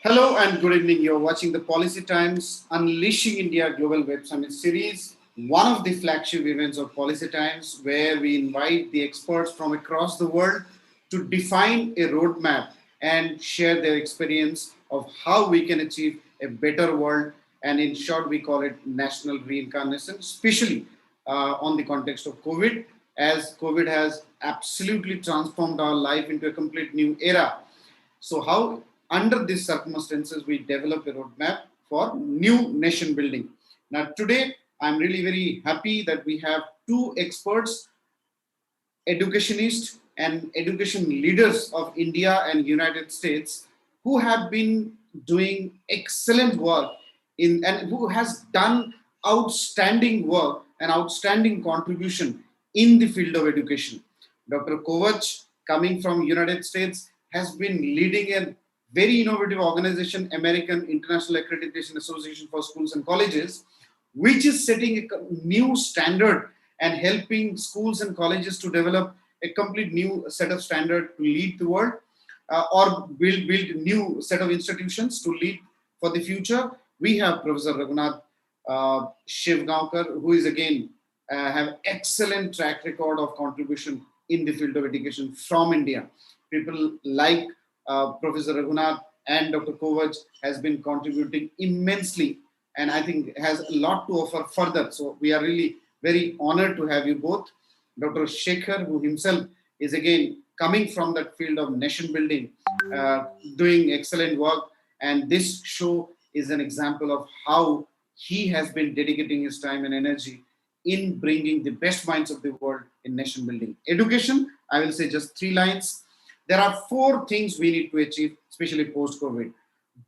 Hello and good evening. You're watching the Policy Times Unleashing India Global Web Summit Series, one of the flagship events of Policy Times, where we invite the experts from across the world to define a roadmap and share their experience of how we can achieve a better world. And in short, we call it national reincarnation, especially on the context of COVID, as COVID has absolutely transformed our life into a complete new era. So, how under these circumstances we develop a roadmap for new nation building? Now, today I'm really very happy that we have two experts, educationists and education leaders of India and United States, who have been doing excellent work in and who has done outstanding work and outstanding contribution in the field of education. Dr. Kovach, coming from United States, has been leading a very innovative organization, American International Accreditation Association for Schools and Colleges, which is setting a new standard and helping schools and colleges to develop a complete new set of standard to lead the world, or build new set of institutions to lead for the future. We have Professor Raghunath Shevgaonkar, who is again have excellent track record of contribution in the field of education from India. People like Professor Raghunath and Dr. Kovach has been contributing immensely, and I think has a lot to offer further. So we are really very honored to have you both. Dr. Sekhar, who himself is again coming from that field of nation building, doing excellent work, and this show is an example of how he has been dedicating his time and energy in bringing the best minds of the world in nation building. Education, I will say just three lines. There are four things we need to achieve, especially post COVID.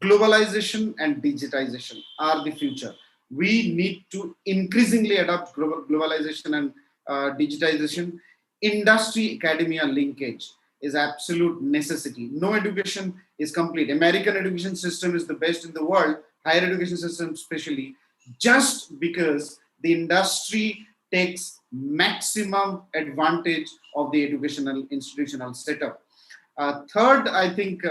Globalization and digitization are the future. We need to increasingly adopt globalization and digitization. Industry academia linkage is absolute necessity. No education is complete. American education system is the best in the world, higher education system especially, just because the industry takes maximum advantage of the educational institutional setup. Third, I think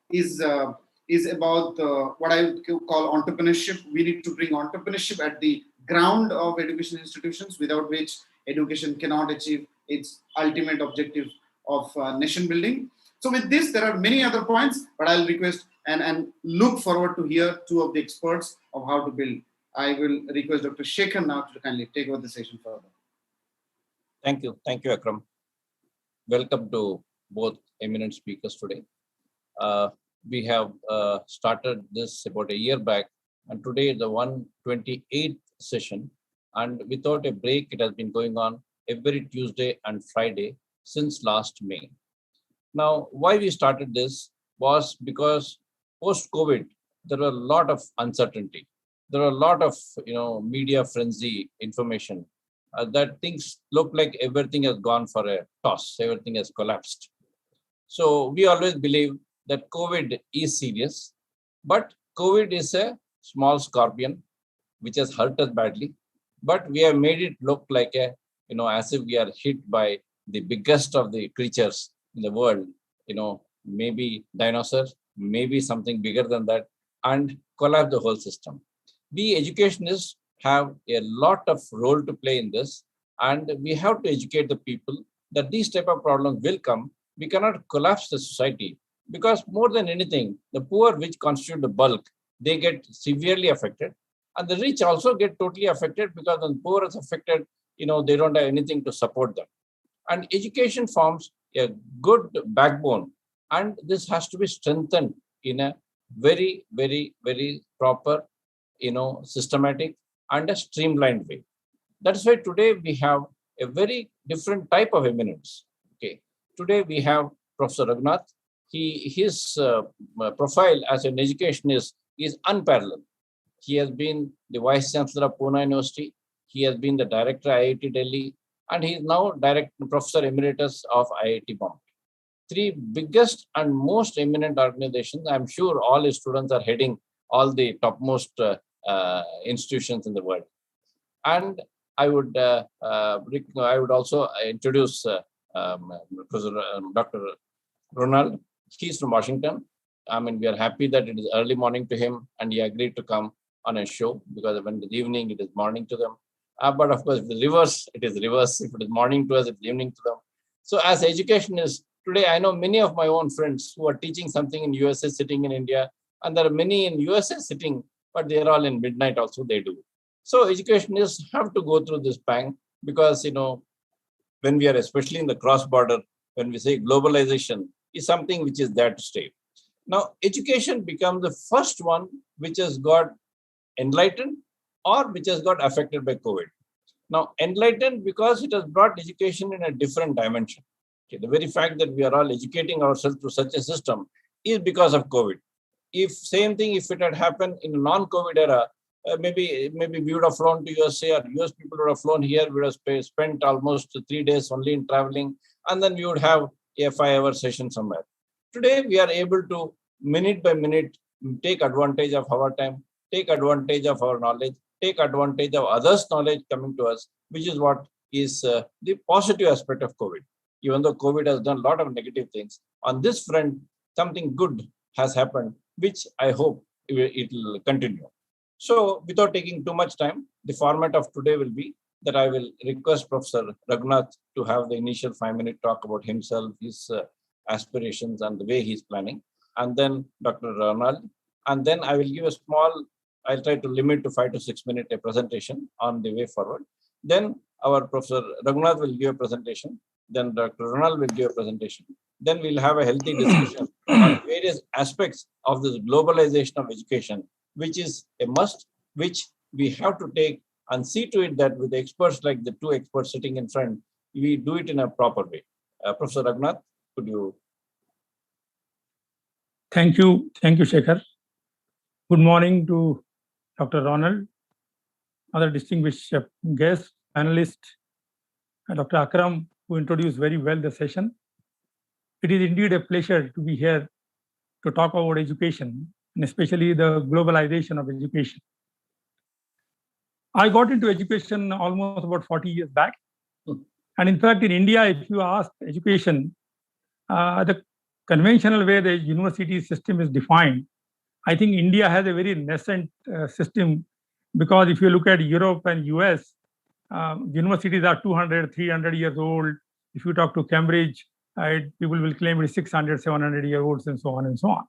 is about what I would call entrepreneurship. We need to bring entrepreneurship at the ground of education institutions, without which education cannot achieve its ultimate objective of nation building. So, with this, there are many other points, but I'll request and look forward to hear two of the experts of how to build. I will request Dr. Sekhar now to kindly take over the session further. Thank you, Akram. Welcome to both eminent speakers today. We have started this about a year back, and today the 128th session, and without a break, it has been going on every Tuesday and Friday since last May. Now, why we started this was because post-COVID, there were a lot of uncertainty. There are a lot of media frenzy information that things look like everything has gone for a toss, everything has collapsed. So we always believe that COVID is serious, but COVID is a small scorpion which has hurt us badly. But we have made it look like as if we are hit by the biggest of the creatures in the world, maybe dinosaurs, maybe something bigger than that, and collapse the whole system. We educationists have a lot of role to play in this, and we have to educate the people that these type of problems will come. We cannot collapse the society because more than anything, the poor, which constitute the bulk, they get severely affected, and the rich also get totally affected because when the poor is affected, they don't have anything to support them. And education forms a good backbone, and this has to be strengthened in a very, very, very proper, systematic and a streamlined way. That's why today we have a very different type of eminence. Okay, today we have Professor Raghunath. His profile as an educationist is unparalleled. He has been the Vice Chancellor of Pune University. He has been the Director of IIT Delhi, and he is now Professor Emeritus of IIT Bombay. Three biggest and most eminent organizations. I'm sure all his students are heading all the topmost institutions in the world. And I would also introduce Professor Dr. Ronald. He's from Washingtom. I mean, we are happy that it is early morning to him and he agreed to come on a show, because when it is evening, it is morning to them. But of course, if it is reverse, it is reverse. If it is morning to us, it's evening to them. So as education is today, I know many of my own friends who are teaching something in USA sitting in India, and there are many in USA sitting, but they are all in midnight also, they do. So education is have to go through this pang, because, when we are especially in the cross border, when we say globalization is something which is there to stay. Now, education becomes the first one which has got enlightened or which has got affected by COVID. Now, enlightened because it has brought education in a different dimension. Okay, the very fact that we are all educating ourselves through such a system is because of COVID. If same thing, if it had happened in a non-COVID era, maybe we would have flown to USA, or US people would have flown here, we would have spent almost 3 days only in traveling, and then we would have a 5-hour session somewhere. Today, we are able to, minute by minute, take advantage of our time, take advantage of our knowledge, take advantage of others' knowledge coming to us, which is what is the positive aspect of COVID. Even though COVID has done a lot of negative things, on this front, something good has happened, which I hope it will continue. So without taking too much time, the format of today will be that I will request Professor Raghunath to have the initial 5-minute talk about himself, his aspirations and the way he's planning, and then Dr. Ronald, and then I will give a small, I'll try to limit to 5 to 6 minute a presentation on the way forward. Then our Professor Raghunath will give a presentation, then Dr. Ronald will give a presentation. Then we'll have a healthy discussion on various aspects of this globalization of education, which is a must, which we have to take and see to it that with experts like the 2 experts sitting in front, we do it in a proper way. Professor Raghunath, could you? Thank you, Shekhar. Good morning to Dr. Ronald, other distinguished guests, panelists, and Dr. Akram, who introduced very well the session. It is indeed a pleasure to be here to talk about education, and especially the globalization of education. I got into education almost about 40 years back. And in fact, in India, if you ask education, the conventional way the university system is defined, I think India has a very nascent system, because if you look at Europe and US, universities are 200, 300 years old. If you talk to Cambridge, people will claim it is 600, 700 years old, and so on and so on.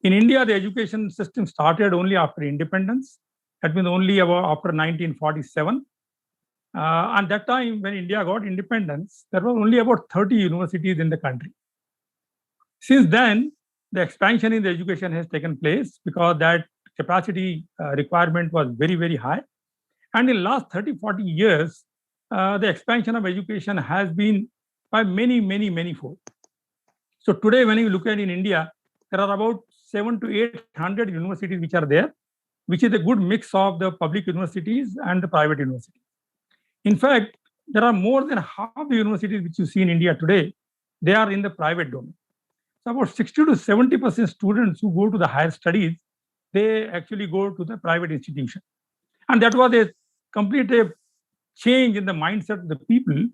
In India, the education system started only after independence. That means only about after 1947. And that time, when India got independence, there were only about 30 universities in the country. Since then, the expansion in the education has taken place, because that capacity requirement was very, very high. And in the last 30, 40 years, the expansion of education has been by many fold. So today, when you look at in India, there are about 700 to 800 universities which are there, which is a good mix of the public universities and the private universities. In fact, there are more than half the universities which you see in India today, they are in the private domain. So about 60 to 70% students who go to the higher studies, they actually go to the private institution. And that was a complete change in the mindset of the people,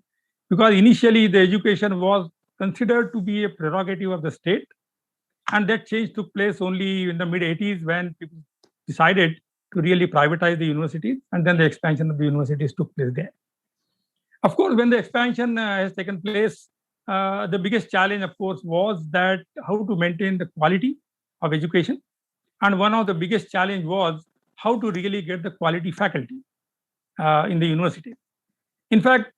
because initially the education was considered to be a prerogative of the state. And that change took place only in the mid-80s, when people decided to really privatize the universities, and then the expansion of the universities took place there. Of course, when the expansion has taken place, the biggest challenge, of course, was that how to maintain the quality of education. And one of the biggest challenge was how to really get the quality faculty in the university. In fact,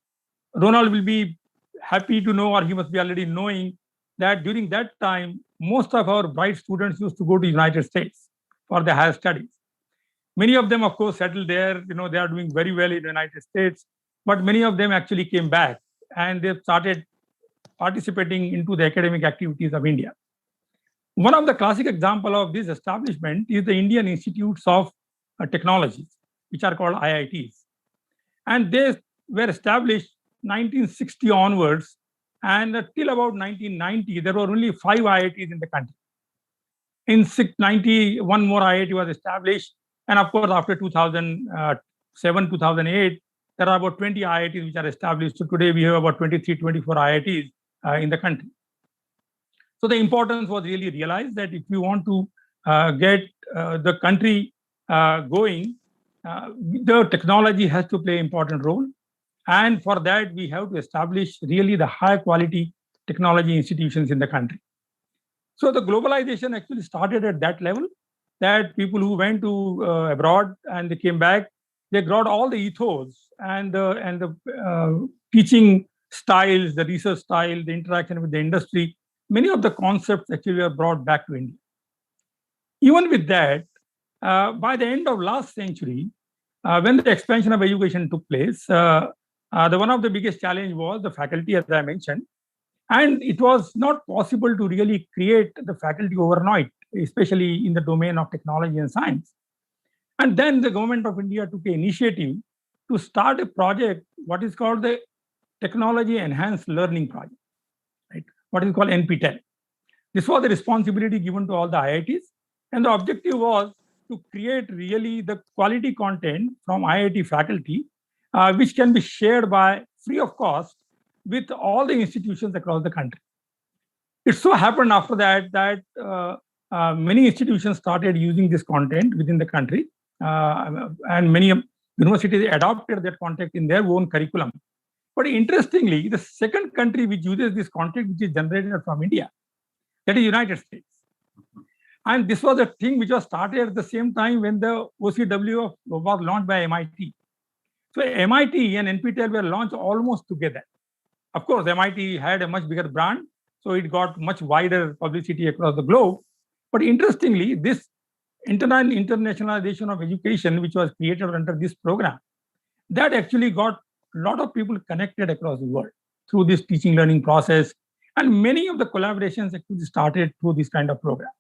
Ronald will be happy to know, or he must be already knowing, that during that time, most of our bright students used to go to the United States for their higher studies. Many of them, of course, settled there. They are doing very well in the United States. But many of them actually came back, and they started participating into the academic activities of India. One of the classic examples of this establishment is the Indian Institutes of Technologies, which are called IITs. And they were established 1960 onwards, and till about 1990, there were only 5 IITs in the country. In 1990, one more IIT was established. And of course, after 2007, 2008, there are about 20 IITs which are established. So today we have about 23, 24 IITs in the country. So the importance was really realized that if you want to get the country going, the technology has to play an important role. And for that, we have to establish really the high quality technology institutions in the country. So the globalization actually started at that level, that people who went to abroad and they came back, they brought all the ethos and the teaching styles, the research style, the interaction with the industry. Many of the concepts actually were brought back to India. Even with that, by the end of last century, when the expansion of education took place, one of the biggest challenge was the faculty, as I mentioned. And it was not possible to really create the faculty overnight, especially in the domain of technology and science. And then the government of India took an initiative to start a project, what is called the Technology Enhanced Learning Project, right? What is called NPTEL. This was the responsibility given to all the IITs. And the objective was to create really the quality content from IIT faculty, which can be shared by free of cost with all the institutions across the country. It so happened after that many institutions started using this content within the country, and many universities adopted that content in their own curriculum. But interestingly, the second country which uses this content, which is generated from India, that is United States. And this was a thing which was started at the same time when the OCW was launched by MIT. So MIT and NPTEL were launched almost together. Of course, MIT had a much bigger brand, so it got much wider publicity across the globe. But interestingly, this internationalization of education, which was created under this program, that actually got a lot of people connected across the world through this teaching learning process. And many of the collaborations actually started through this kind of program.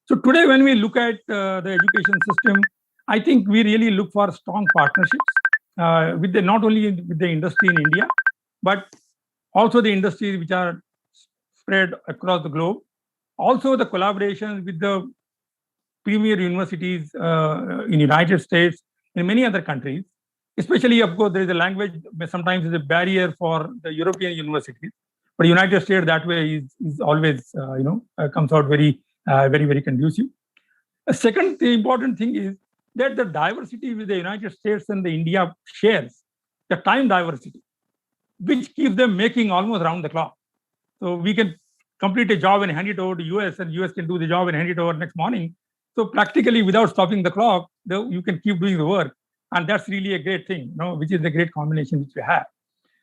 So today, when we look at the education system, I think we really look for strong partnerships with not only with the industry in India, but also the industries which are spread across the globe. Also the collaborations with the premier universities in United States and many other countries. Especially, of course, there is a language, sometimes is a barrier for the European universities. But United States that way is always, comes out very, very conducive. A second important thing is that the diversity with the United States and the India shares, the time diversity, which keeps them making almost round the clock. So we can complete a job and hand it over to US, and US can do the job and hand it over next morning. So practically without stopping the clock, you can keep doing the work. And that's really a great thing, which is a great combination which we have.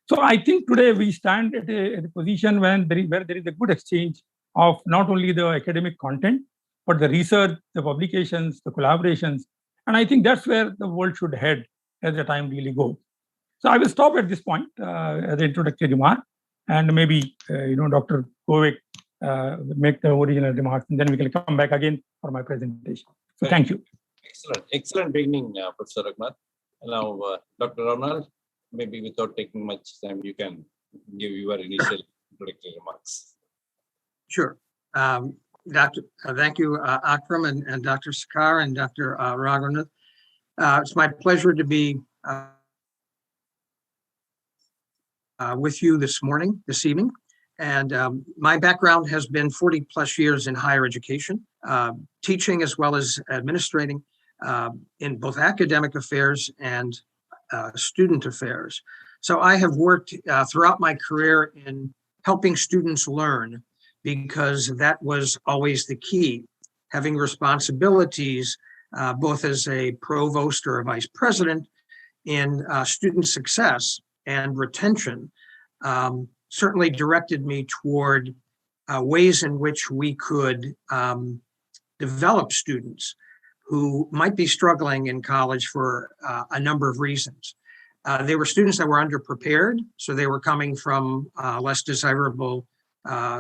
So I think today we stand at a position where there is a good exchange of not only the academic content, but the research, the publications, the collaborations. And I think that's where the world should head as the time really goes. So I will stop at this point as an introductory remark, and maybe Dr. Kovach make the original remarks, and then we can come back again for my presentation. So thank you. Excellent beginning, Professor Raghunath. Now, Dr. Ronald, maybe without taking much time, you can give your initial introductory remarks. Sure. Thank you, Akram and Dr. Sekhar and Dr. Raghunath. It's my pleasure to be with you this evening. And my background has been 40 plus years in higher education, teaching as well as administrating in both academic affairs and student affairs. So I have worked throughout my career in helping students learn, because that was always the key. Having responsibilities, both as a provost or a vice president in student success and retention, certainly directed me toward ways in which we could develop students who might be struggling in college for a number of reasons. They were students that were underprepared, so they were coming from less desirable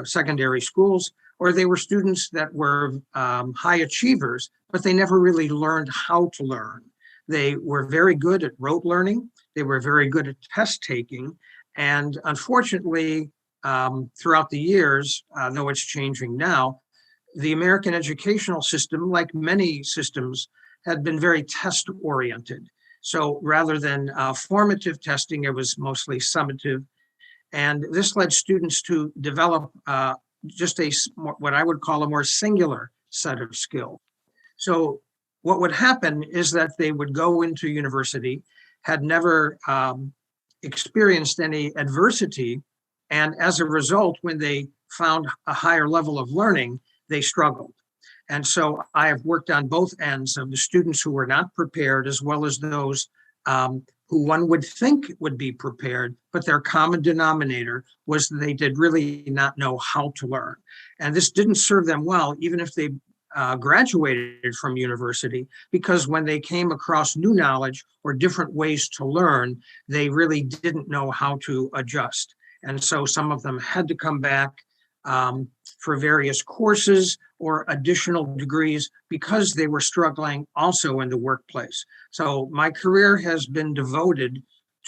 secondary schools, or they were students that were high achievers, but they never really learned how to learn. They were very good at rote learning. They were very good at test taking. And unfortunately, throughout the years, though it's changing now, the American educational system, like many systems, had been very test oriented. So rather than formative testing, it was mostly summative. And this led students to develop just what I would call a more singular set of skills. So what would happen is that they would go into university, had never experienced any adversity, and as a result, when they found a higher level of learning, they struggled. And so I have worked on both ends of the students who were not prepared, as well as those who one would think would be prepared, but their common denominator was they did really not know how to learn. And this didn't serve them well, even if they graduated from university, because when they came across new knowledge or different ways to learn, they really didn't know how to adjust. And so some of them had to come back for various courses or additional degrees because they were struggling also in the workplace. So my career has been devoted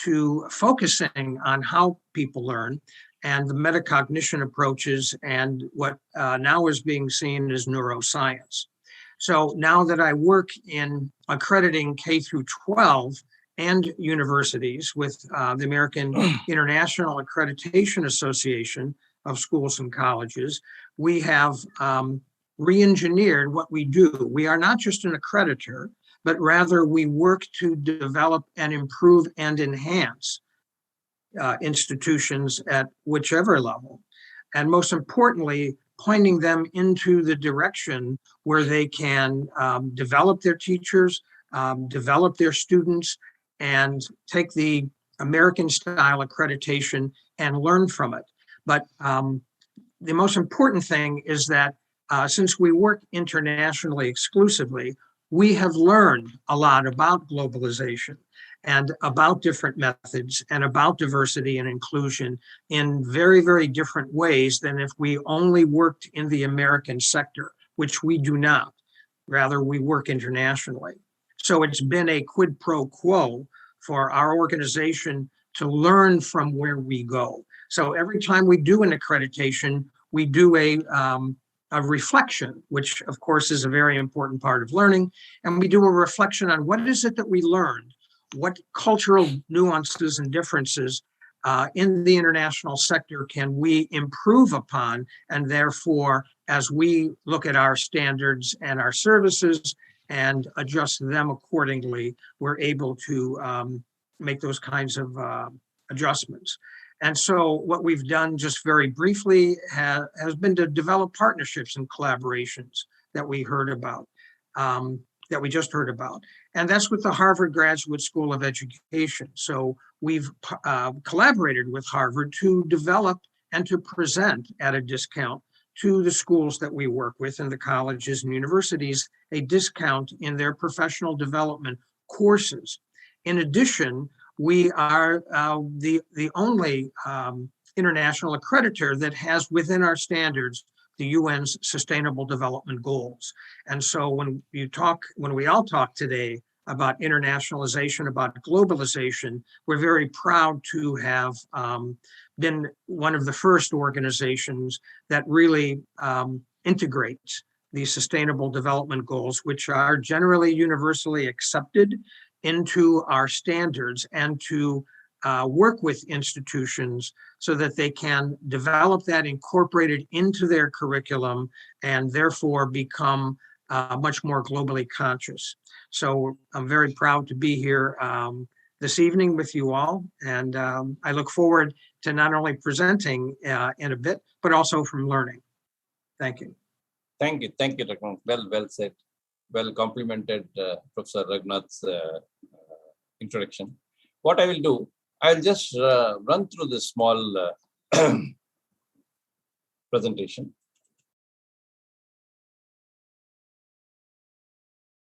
to focusing on how people learn and the metacognition approaches and what now is being seen as neuroscience. So now that I work in accrediting K through 12 and universities with the American International Accreditation Association of Schools and Colleges, we have re-engineered what we do. We are not just an accreditor, but rather we work to develop and improve and enhance institutions at whichever level. And most importantly, pointing them into the direction where they can develop their teachers, develop their students, and take the American style accreditation and learn from it. But the most important thing is that since we work internationally exclusively, we have learned a lot about globalization and about different methods and about diversity and inclusion in very, very different ways than if we only worked in the American sector, which we do not. Rather, we work internationally. So it's been a quid pro quo for our organization to learn from where we go. So every time we do an accreditation, we do a reflection, which of course is a very important part of learning. And we do a reflection on what is it that we learned, what cultural nuances and differences in the international sector can we improve upon, and therefore, as we look at our standards and our services and adjust them accordingly, we're able to make those kinds of adjustments. And so what we've done just very briefly has been to develop partnerships and collaborations that we heard about, that we just heard about. And that's with the Harvard Graduate School of Education. So we've collaborated with Harvard to develop and to present at a discount to the schools that we work with and the colleges and universities, a discount in their professional development courses. In addition, we are the only international accreditor that has within our standards the UN's Sustainable Development Goals. And so when we all talk today about internationalization, about globalization, we're very proud to have been one of the first organizations that really integrates these Sustainable Development Goals, which are generally universally accepted, into our standards, and to work with institutions so that they can develop that, incorporate it into their curriculum, and therefore become much more globally conscious. So I'm very proud to be here this evening with you all, and I look forward to not only presenting in a bit, but also from learning. Thank you. Thank you, Akram. Well said. Well complimented, Professor Raghunath's introduction. What I will do, I'll just run through this small presentation.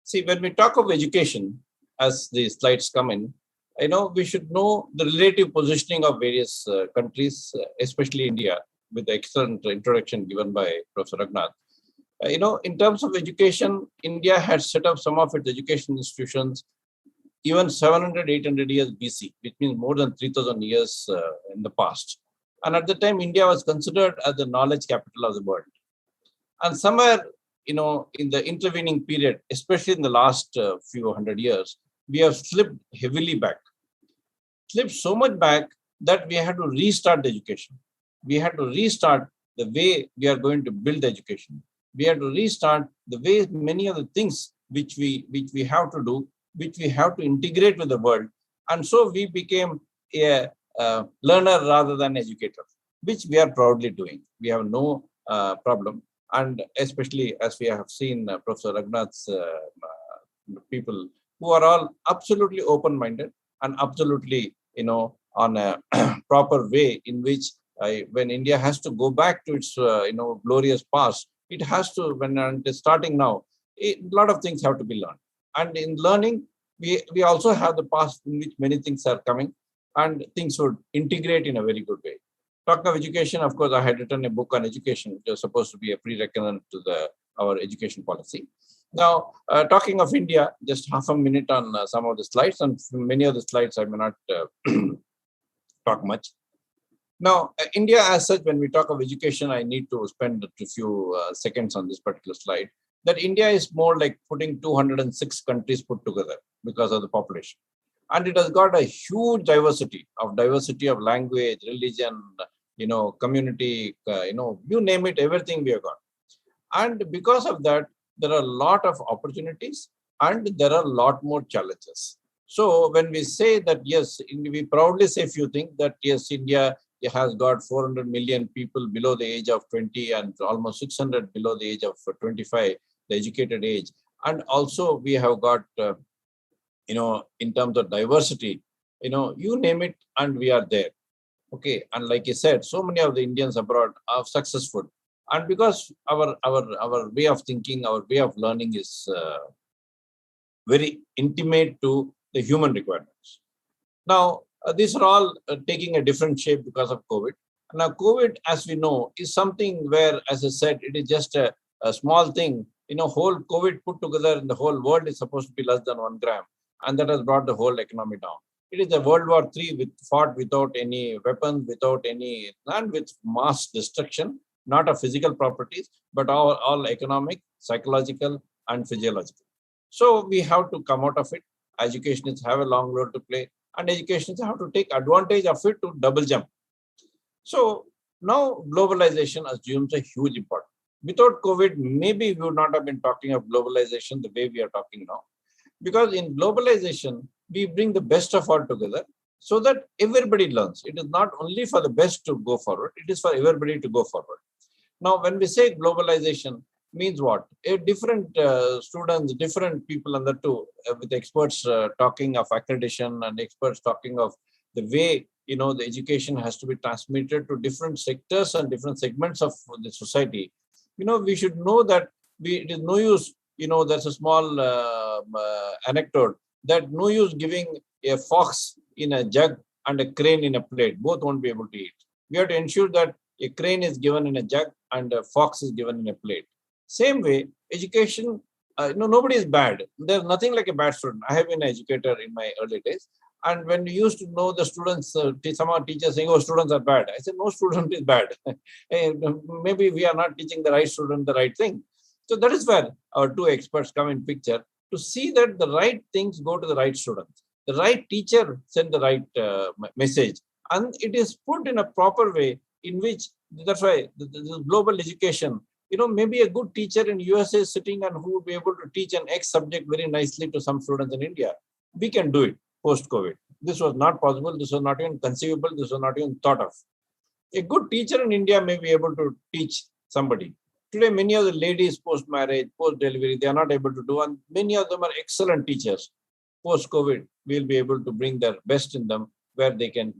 See, when we talk of education, as the slides come in, I know we should know the relative positioning of various countries, especially India, with the excellent introduction given by Professor Raghunath. In terms of education, India had set up some of its education institutions even 700, 800 years BC, which means more than 3,000 years in the past. And at the time, India was considered as the knowledge capital of the world. And somewhere, in the intervening period, especially in the last few hundred years, we have slipped heavily back. Slipped so much back that we had to restart the education. We had to restart the way we are going to build education. We have to restart the way many of the things which we have to do, which we have to integrate with the world. And so we became a learner rather than educator, which we are proudly doing. We have no problem. And especially as we have seen Professor Raghunath's people who are all absolutely open-minded and absolutely, on a proper way in which when India has to go back to its, glorious past, it has to, when it is starting now, a lot of things have to be learned. And in learning, we also have the past in which many things are coming and things would integrate in a very good way. Talking of education, of course, I had written a book on education, which was supposed to be a prerequisite to our education policy. Now, talking of India, just half a minute on some of the slides, and many of the slides I may not talk much. Now, India as such, when we talk of education, I need to spend a few seconds on this particular slide, that India is more like putting 206 countries put together because of the population. And it has got a huge diversity of language, religion, community, you name it, everything we have got. And because of that, there are a lot of opportunities and there are a lot more challenges. So when we say that, yes, we proudly say a few things that, yes, India has got 400 million people below the age of 20 and almost 600 below the age of 25, the educated age. And also we have got, in terms of diversity, you name it, and we are there. Okay. And like I said, so many of the Indians abroad are successful. And because our way of thinking, our way of learning is very intimate to the human requirements. Now, these are all taking a different shape because of COVID. Now, COVID, as we know, is something where, as I said, it is just a small thing. Whole COVID put together in the whole world is supposed to be less than 1 gram. And that has brought the whole economy down. It is a World War III fought without any weapons, and with mass destruction, not of physical properties, but all economic, psychological, and physiological. So we have to come out of it. Educationists have a long role to play, and educationists have to take advantage of it to double jump. So now globalization assumes a huge importance. Without COVID, maybe we would not have been talking of globalization the way we are talking now. Because in globalization, we bring the best of all together so that everybody learns. It is not only for the best to go forward, it is for everybody to go forward. Now, when we say globalization, means what? Different students, different people, and the two, with experts talking of accreditation and experts talking of the way, the education has to be transmitted to different sectors and different segments of the society. We should know that it is no use, there's a small anecdote, that no use giving a fox in a jug and a crane in a plate. Both won't be able to eat. We have to ensure that a crane is given in a jug and a fox is given in a plate. Same way, education, nobody is bad. There's nothing like a bad student. I have been an educator in my early days. And when we used to know the students, some of our teachers saying, oh, students are bad. I said, no student is bad. Maybe we are not teaching the right student the right thing. So that is where our two experts come in picture to see that the right things go to the right students. The right teacher send the right message. And it is put in a proper way in which, that's why the global education, maybe a good teacher in USA is sitting and who would be able to teach an X subject very nicely to some students in India. We can do it post-COVID. This was not possible. This was not even conceivable. This was not even thought of. A good teacher in India may be able to teach somebody. Today, many of the ladies post-marriage, post-delivery, they are not able to do, and many of them are excellent teachers. Post-COVID, we will be able to bring their best in them where they can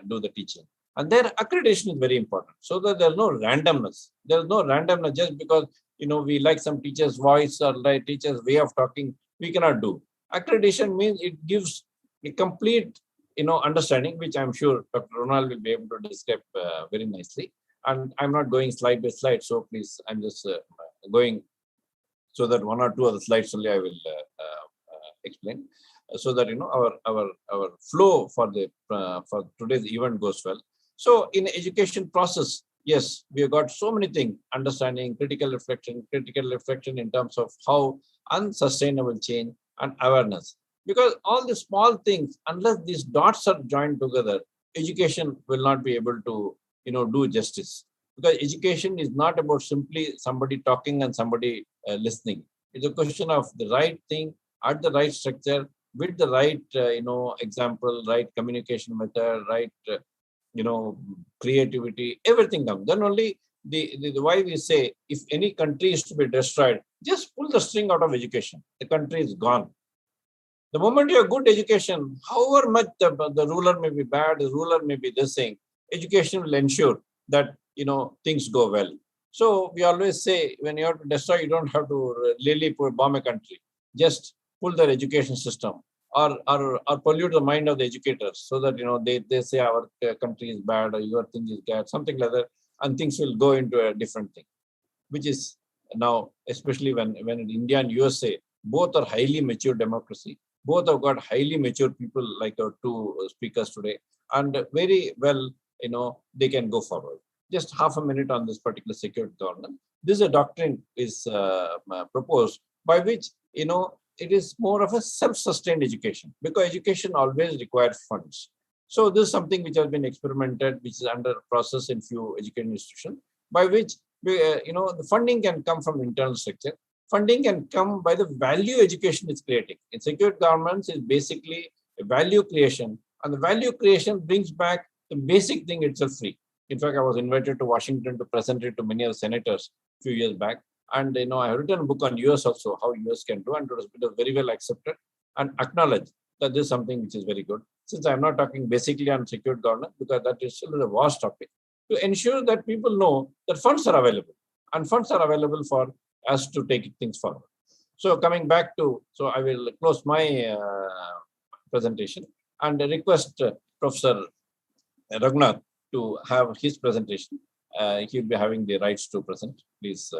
do the teaching. And their accreditation is very important, so that there's no randomness. There's no randomness just because, we like some teacher's voice or like teacher's way of talking, we cannot do. Accreditation means it gives a complete, understanding, which I'm sure Dr. Ronald will be able to describe very nicely. And I'm not going slide by slide, so please, I'm just going so that one or two of the slides only I will explain, so that our flow for today's event goes well. So in education process, yes, we have got so many things: understanding, critical reflection in terms of how unsustainable change and awareness. Because all the small things, unless these dots are joined together, education will not be able to do justice. Because education is not about simply somebody talking and somebody listening. It's a question of the right thing at the right structure with the right, example, right communication method, right, creativity, everything comes. Then only the why we say if any country is to be destroyed, just pull the string out of education. The country is gone. The moment you have good education, however much the ruler may be bad, the ruler may be this thing, education will ensure that, things go well. So we always say when you have to destroy, you don't have to really bomb a country. Just pull their education system or pollute the mind of the educators so that, they say our country is bad or your thing is bad, something like that, and things will go into a different thing, which is now, especially when in India and USA, both are highly mature democracy. Both have got highly mature people like our two speakers today, and very well, they can go forward. Just half a minute on this particular secured governance. This is a doctrine is proposed by which, it is more of a self-sustained education, because education always requires funds. So this is something which has been experimented, which is under process in few education institutions, by which, the funding can come from internal structure. Funding can come by the value education is creating. In secured governments is basically a value creation, and the value creation brings back the basic thing itself free. In fact, I was invited to Washington to present it to many of the senators a few years back. And, I have written a book on US also, how US can do, and it was very well accepted and acknowledged that this is something which is very good. Since I'm not talking basically on secured governance, because that is still a vast topic, to ensure that people know that funds are available, and funds are available for us to take things forward. So coming back to, so I will close my presentation and request Professor Raghunath to have his presentation. He'll be having the rights to present. Please.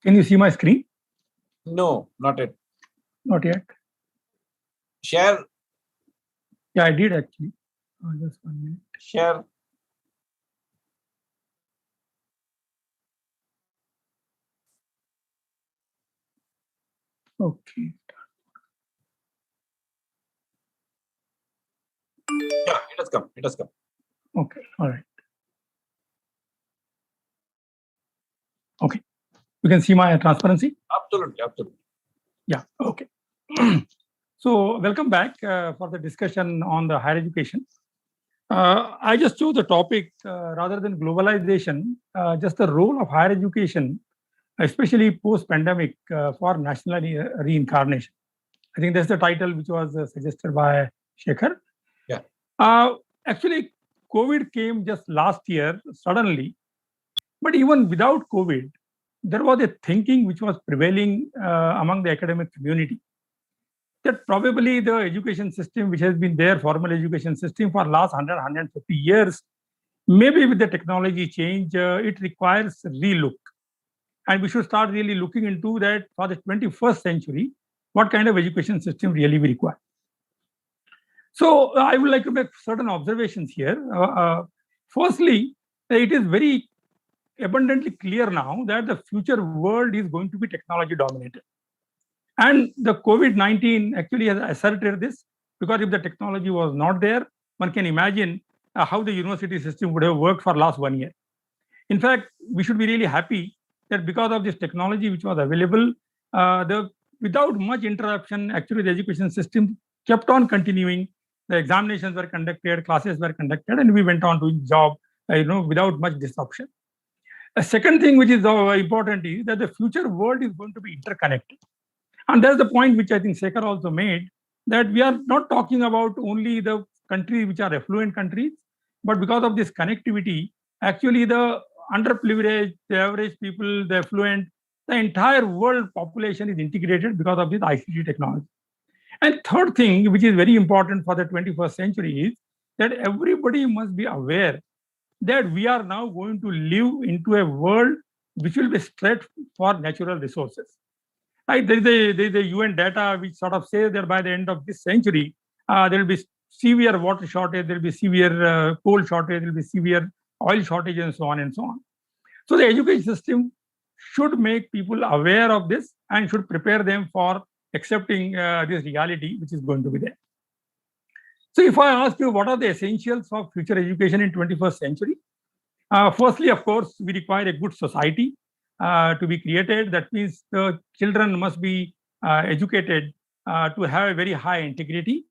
Can you see my screen? No, not yet. Not yet. Share. Yeah, I did actually. Just 1 minute. Share. Okay. Yeah, it has come. It has come. Okay. All right. Okay. You can see my transparency? Absolutely, absolutely. Yeah, okay. So welcome back for the discussion on the higher education. I just chose the topic rather than globalization, just the role of higher education, especially post-pandemic for national reincarnation. I think that's the title which was suggested by Shekhar. Yeah. Actually, COVID came just last year suddenly, but even without COVID, there was a thinking which was prevailing among the academic community that probably the education system, which has been there, formal education system for last 100, 150 years, maybe with the technology change, it requires relook. And we should start really looking into that for the 21st century, what kind of education system really we require. So I would like to make certain observations here. Firstly, it is very abundantly clear now that the future world is going to be technology dominated. And the COVID-19 actually has asserted this, because if the technology was not there, one can imagine how the university system would have worked for last 1 year. In fact, we should be really happy that because of this technology which was available, without much interruption, actually the education system kept on continuing. The examinations were conducted, classes were conducted, and we went on doing job, without much disruption. A second thing which is important is that the future world is going to be interconnected. And that's the point which I think Sekhar also made, that we are not talking about only the countries which are affluent countries, but because of this connectivity, actually the underprivileged, the average people, the affluent, the entire world population is integrated because of this ICT technology. And third thing, which is very important for the 21st century, is that everybody must be aware that we are now going to live into a world which will be stretched for natural resources. Right? There is a UN data which sort of says that by the end of this century, there will be severe water shortage, there will be severe coal shortage, there will be severe oil shortage, and so on and so on. So the education system should make people aware of this and should prepare them for accepting this reality which is going to be there. So if I ask you what are the essentials of future education in 21st century, firstly, of course, we require a good society to be created. That means the children must be educated to have a very high integrity,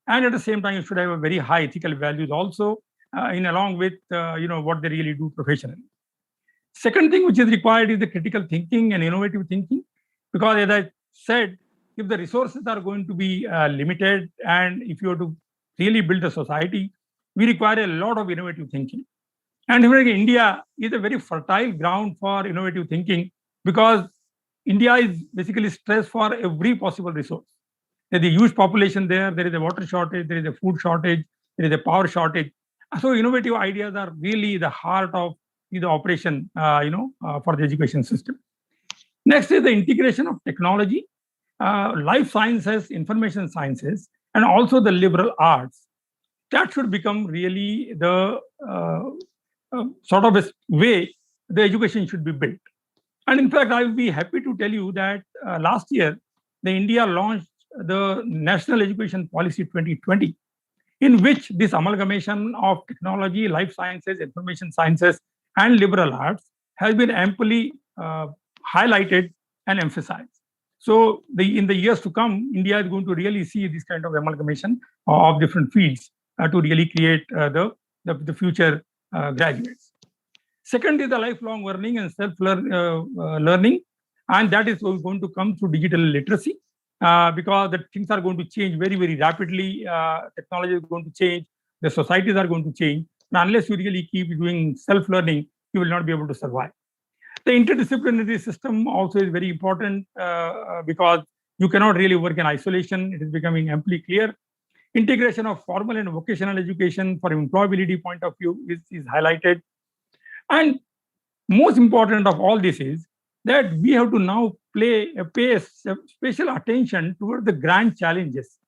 and at the same time, you should have a very high ethical values also, in along with what they really do professionally. Second thing which is required is the critical thinking and innovative thinking, because as I said, if the resources are going to be limited, and if you are to really build a society, we require a lot of innovative thinking. And India is a very fertile ground for innovative thinking, because India is basically stressed for every possible resource. There's a huge population there. There is a water shortage. There is a food shortage. There is a power shortage. So innovative ideas are really the heart of the operation, for the education system. Next is the integration of technology, life sciences, information sciences, and also the liberal arts. That should become really the sort of a way the education should be built. And in fact, I will be happy to tell you that last year, the India launched the National Education Policy 2020, in which this amalgamation of technology, life sciences, information sciences, and liberal arts has been amply highlighted and emphasized. So in the years to come, India is going to really see this kind of amalgamation of different fields to really create the future graduates. Second is the lifelong learning and self-learning, and that is going to come through digital literacy, because the things are going to change very, very rapidly. Technology is going to change. The societies are going to change. And unless you really keep doing self-learning, you will not be able to survive. The interdisciplinary system also is very important, because you cannot really work in isolation. It is becoming amply clear. Integration of formal and vocational education for employability point of view is highlighted. And most important of all this is that we have to now pay a special attention toward the grand challenges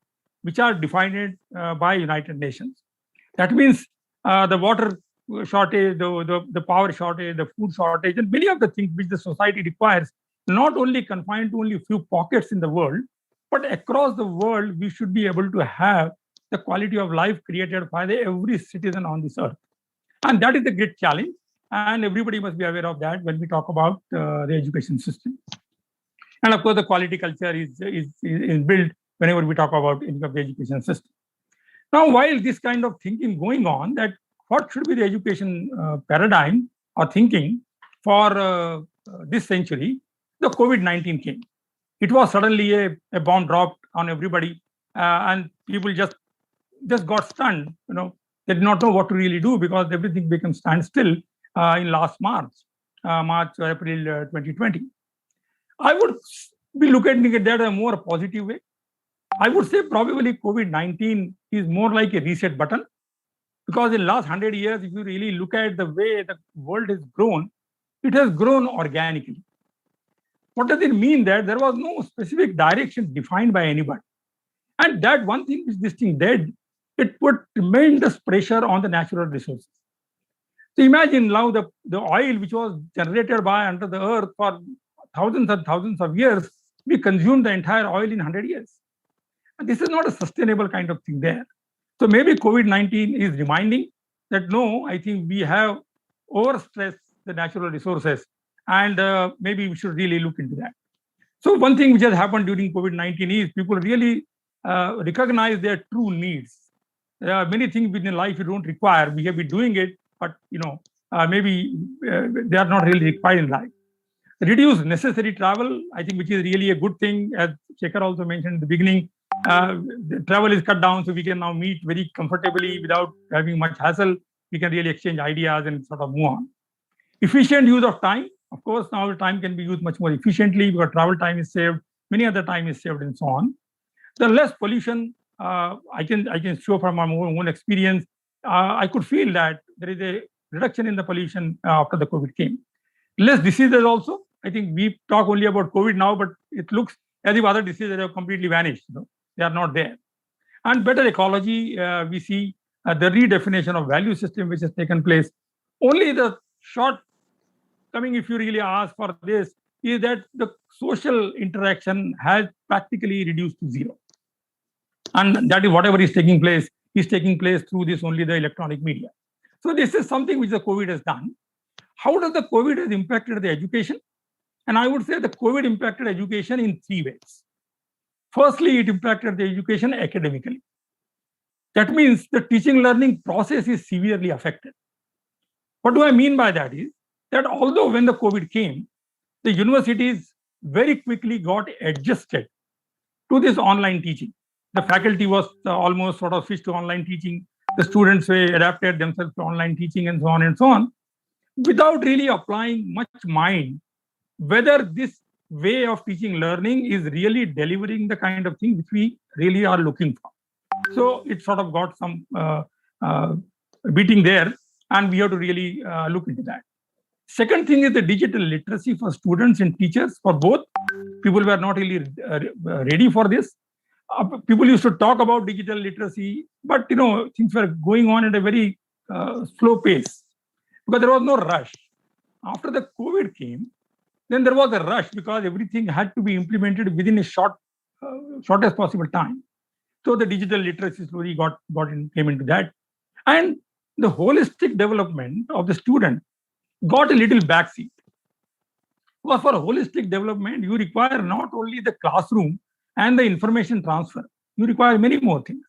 which are defined by United Nations. That means the water shortage, the power shortage, the food shortage, and many of the things which the society requires, not only confined to only a few pockets in the world, but across the world, we should be able to have the quality of life created by every citizen on this earth. And that is the great challenge. And everybody must be aware of that when we talk about the education system. And of course, the quality culture is built whenever we talk about the education system. Now, while this kind of thinking going on, that what should be the education paradigm or thinking for this century, the COVID-19 came. It was suddenly a bomb dropped on everybody, and people just got stunned. They did not know what to really do, because everything became standstill in last March or April 2020. I would be looking at that in a more positive way. I would say probably COVID-19 is more like a reset button, because in the last 100 years, if you really look at the way the world has grown, it has grown organically. What does it mean? That there was no specific direction defined by anybody. And that one thing which this thing did, it put tremendous pressure on the natural resources. So imagine now the oil which was generated by under the earth for thousands and thousands of years, we consumed the entire oil in 100 years. And this is not a sustainable kind of thing there. So maybe COVID-19 is reminding that no, I think we have overstressed the natural resources, and maybe we should really look into that. So one thing which has happened during COVID-19 is people really recognize their true needs. There are many things within life you don't require. We have been doing it, but maybe they are not really required in life. Reduce necessary travel, I think, which is really a good thing. As Shekhar also mentioned in the beginning, the travel is cut down, so we can now meet very comfortably without having much hassle. We can really exchange ideas and sort of move on. Efficient use of time. Of course, now the time can be used much more efficiently because travel time is saved, many other time is saved, and so on. The less pollution, I can show from my own experience. I could feel that there is a reduction in the pollution after the COVID came. Less diseases also. I think we talk only about COVID now, but it looks as if other diseases have completely vanished. They are not there. And better ecology, we see the redefinition of value system which has taken place. Only the short coming, if you really ask for this, is that the social interaction has practically reduced to zero. And that is whatever is taking place through this only the electronic media. So this is something which the COVID has done. How does the COVID has impacted the education? And I would say the COVID impacted education in three ways. Firstly, it impacted the education academically. That means the teaching learning process is severely affected. What do I mean by that is that although when the COVID came, the universities very quickly got adjusted to this online teaching. The faculty was almost sort of switched to online teaching. The students adapted themselves to online teaching and so on, without really applying much mind whether this way of teaching learning is really delivering the kind of thing which we really are looking for. So it sort of got some beating there, and we have to really look into that. Second thing is the digital literacy for students and teachers, for both. People were not really ready for this. People used to talk about digital literacy, but things were going on at a very slow pace because there was no rush. After the COVID came, then there was a rush because everything had to be implemented within a shortest possible time. So the digital literacy slowly came into that, and the holistic development of the student got a little backseat. Because for holistic development, you require not only the classroom and the information transfer, you require many more things.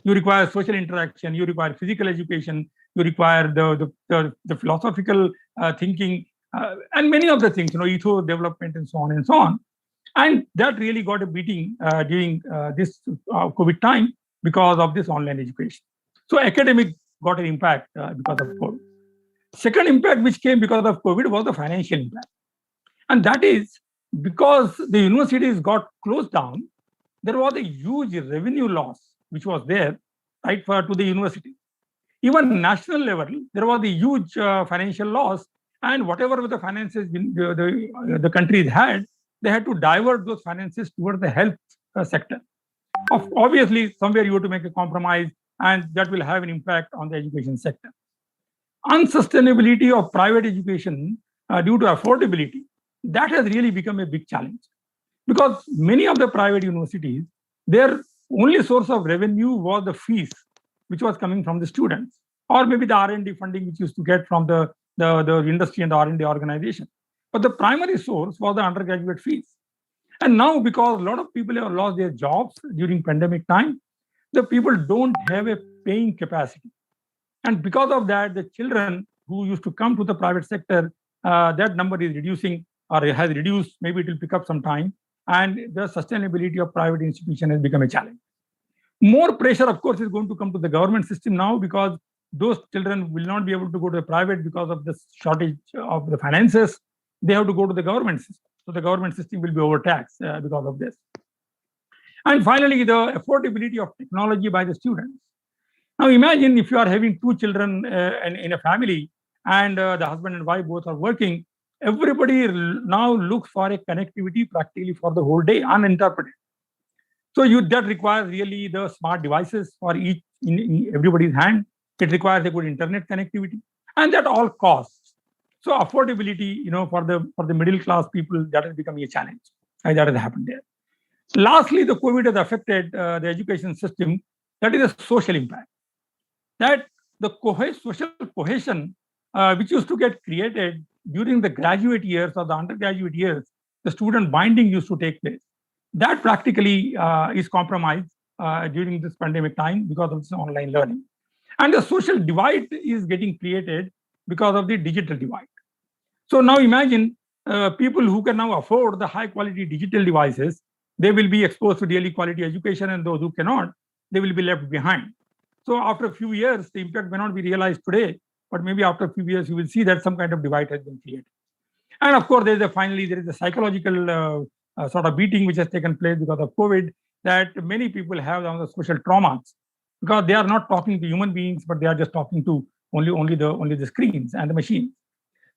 You require social interaction, you require physical education, you require the philosophical thinking, and many of the things, ethos development and so on. And that really got a beating during this COVID time because of this online education. So academic got an impact because of COVID. Second impact which came because of COVID was the financial impact. And that is because the universities got closed down, there was a huge revenue loss which was there, right, to the university. Even national level, there was a huge financial loss, and whatever the finances the countries had, they had to divert those finances towards the health sector. Obviously, somewhere you have to make a compromise, and that will have an impact on the education sector. Unsustainability of private education due to affordability, that has really become a big challenge. Because many of the private universities, their only source of revenue was the fees which was coming from the students, or maybe the R&D funding which used to get from the industry and the R&D organization. But the primary source was the undergraduate fees. And now, because a lot of people have lost their jobs during pandemic time, the people don't have a paying capacity. And because of that, the children who used to come to the private sector, that number is reducing, or has reduced. Maybe it will pick up some time. And the sustainability of private institution has become a challenge. More pressure, of course, is going to come to the government system now, because those children will not be able to go to the private because of the shortage of the finances. They have to go to the government system. So the government system will be overtaxed because of this. And finally, the affordability of technology by the students. Now imagine if you are having two children in a family, and the husband and wife both are working, everybody now looks for a connectivity practically for the whole day, uninterrupted. So that requires really the smart devices for each in everybody's hand. It requires a good internet connectivity, and that all costs. So affordability, for the middle class people, that has become a challenge. That has happened there. Lastly, the COVID has affected the education system. That is a social impact. That the social cohesion which used to get created during the graduate years or the undergraduate years, the student binding used to take place. That practically is compromised during this pandemic time because of this online learning. And the social divide is getting created because of the digital divide. So now imagine people who can now afford the high quality digital devices, they will be exposed to daily quality education, and those who cannot, they will be left behind. So after a few years, the impact may not be realized today, but maybe after a few years, you will see that some kind of divide has been created. And of course, finally, there is a psychological sort of beating which has taken place because of COVID, that many people have on the social traumas, because they are not talking to human beings, but they are just talking to only the screens and the machines.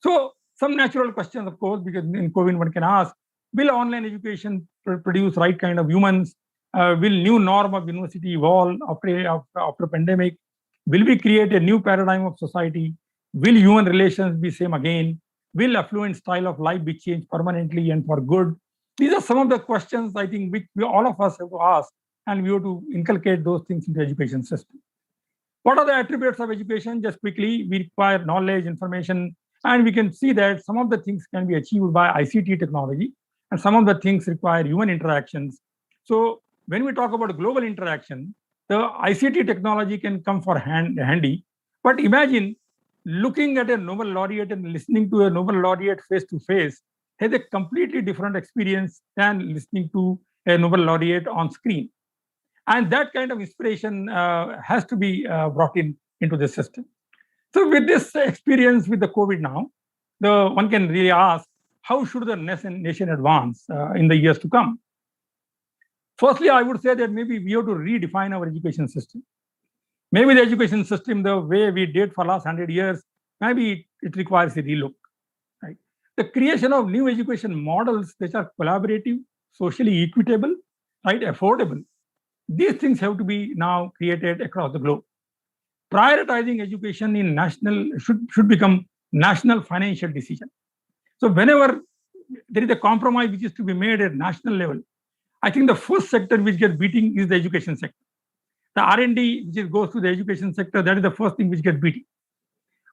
So some natural questions, of course, because in COVID one can ask, will online education produce right kind of humans? Will new norm of university evolve after pandemic? Will we create a new paradigm of society? Will human relations be same again? Will affluent style of life be changed permanently and for good? These are some of the questions I think which all of us have to ask, and we have to inculcate those things into the education system. What are the attributes of education? Just quickly, we require knowledge, information, and we can see that some of the things can be achieved by ICT technology, and some of the things require human interactions. So when we talk about global interaction, the ICT technology can come for handy. But imagine looking at a Nobel laureate and listening to a Nobel laureate face to face has a completely different experience than listening to a Nobel laureate on screen. And that kind of inspiration has to be brought into the system. So with this experience with the COVID now, one can really ask, how should the nation advance in the years to come? Firstly, I would say that maybe we have to redefine our education system. Maybe the education system, the way we did for last 100 years, maybe it requires a relook. Right? The creation of new education models which are collaborative, socially equitable, right, affordable. These things have to be now created across the globe. Prioritizing education in national should become national financial decision. So whenever there is a compromise which is to be made at national level, I think the first sector which gets beating is the education sector. The R&D which goes to the education sector, that is the first thing which gets beating.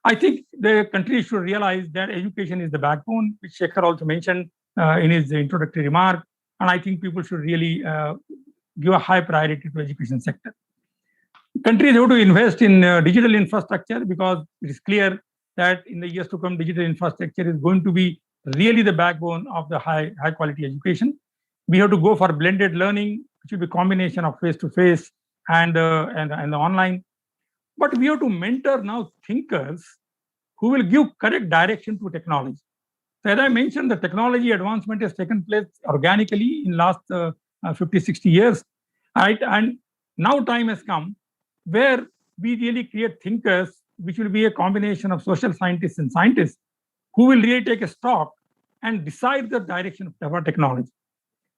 I think the country should realize that education is the backbone, which Shekhar also mentioned in his introductory remark. And I think people should really give a high priority to education sector. Countries have to invest in digital infrastructure, because it is clear that in the years to come, digital infrastructure is going to be really the backbone of the high quality education. We have to go for blended learning, which will be a combination of face-to-face and the online. But we have to mentor now thinkers who will give correct direction to technology. So as I mentioned, the technology advancement has taken place organically in last 50, 60 years. Right? And now time has come where we really create thinkers, which will be a combination of social scientists and scientists, who will really take a stock and decide the direction of our technology.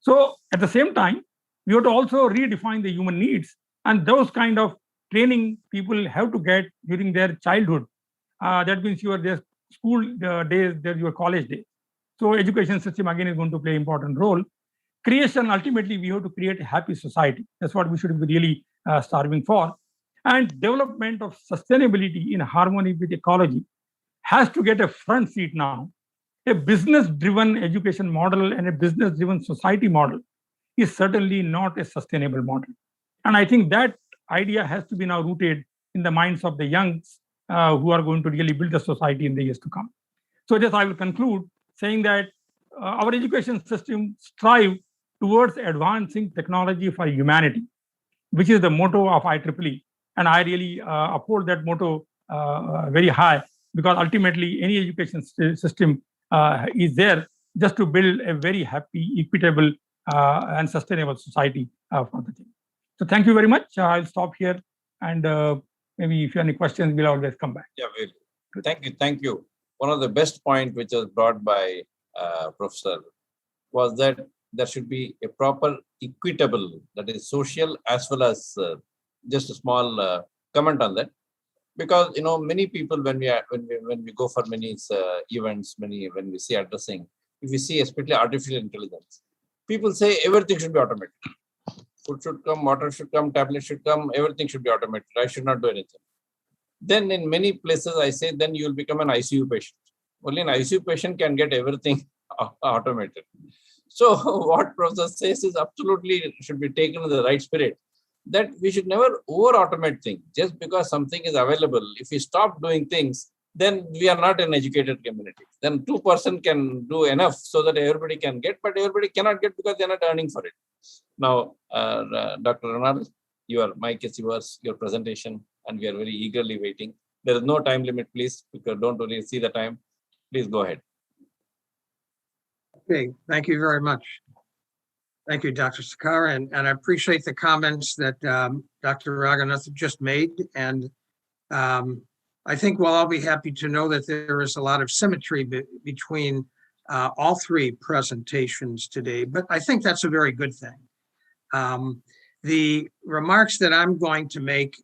So at the same time, we have to also redefine the human needs, and those kind of training people have to get during their childhood. That means their school days, your college days. So education system again is going to play an important role. Creation, ultimately, we have to create a happy society. That's what we should be really starving for. And development of sustainability in harmony with ecology has to get a front seat now. A business-driven education model and a business-driven society model is certainly not a sustainable model. And I think that idea has to be now rooted in the minds of the youngs who are going to really build the society in the years to come. So just I will conclude saying that our education system strive towards advancing technology for humanity, which is the motto of IEEE. And I really uphold that motto very high, because ultimately any education system is there just to build a very happy, equitable, and sustainable society for the team. So thank you very much. I'll stop here, and maybe if you have any questions, we'll always come back. Yeah, well, thank you. One of the best points which was brought by Professor was that there should be a proper equitable, that is social as well as just a small comment on that, because many people when we go for many events, when we see addressing, if we see especially artificial intelligence, people say everything should be automated. Food should come, water should come, tablet should come, everything should be automated. I should not do anything. Then in many places I say, then you will become an ICU patient. Only an ICU patient can get everything automated. So what Professor says is absolutely should be taken in the right spirit, that we should never over-automate things. Just because something is available, if we stop doing things, then we are not an educated community. Then 2% can do enough so that everybody can get, but everybody cannot get because they're not earning for it. Now, Dr. Ronald, your mic is yours, your presentation, and we are very eagerly waiting. There is no time limit, please, because don't really see the time. Please go ahead. Okay, thank you very much. Thank you, Dr. Sekhar, and I appreciate the comments that Dr. Raghunath just made. And I think we'll all be happy to know that there is a lot of symmetry between all three presentations today, but I think that's a very good thing. The remarks that I'm going to make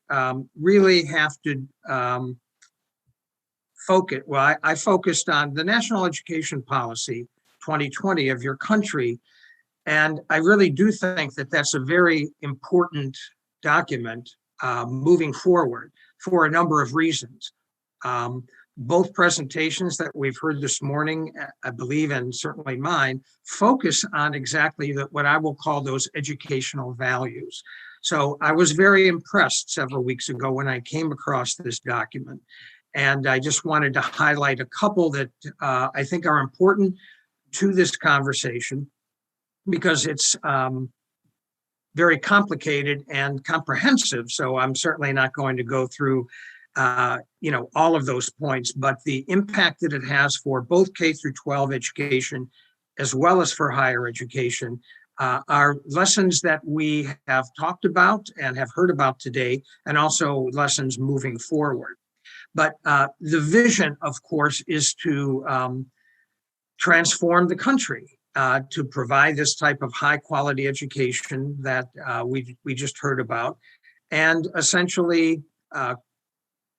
really have to I focused on the National Education Policy 2020 of your country. And I really do think that that's a very important document moving forward for a number of reasons. Both presentations that we've heard this morning, I believe, and certainly mine, focus on exactly what I will call those educational values. So I was very impressed several weeks ago when I came across this document. And I just wanted to highlight a couple that I think are important to this conversation, because it's very complicated and comprehensive. So I'm certainly not going to go through all of those points, but the impact that it has for both K through 12 education, as well as for higher education, are lessons that we have talked about and have heard about today, and also lessons moving forward. But the vision, of course, is to transform the country, to provide this type of high quality education that we just heard about, and essentially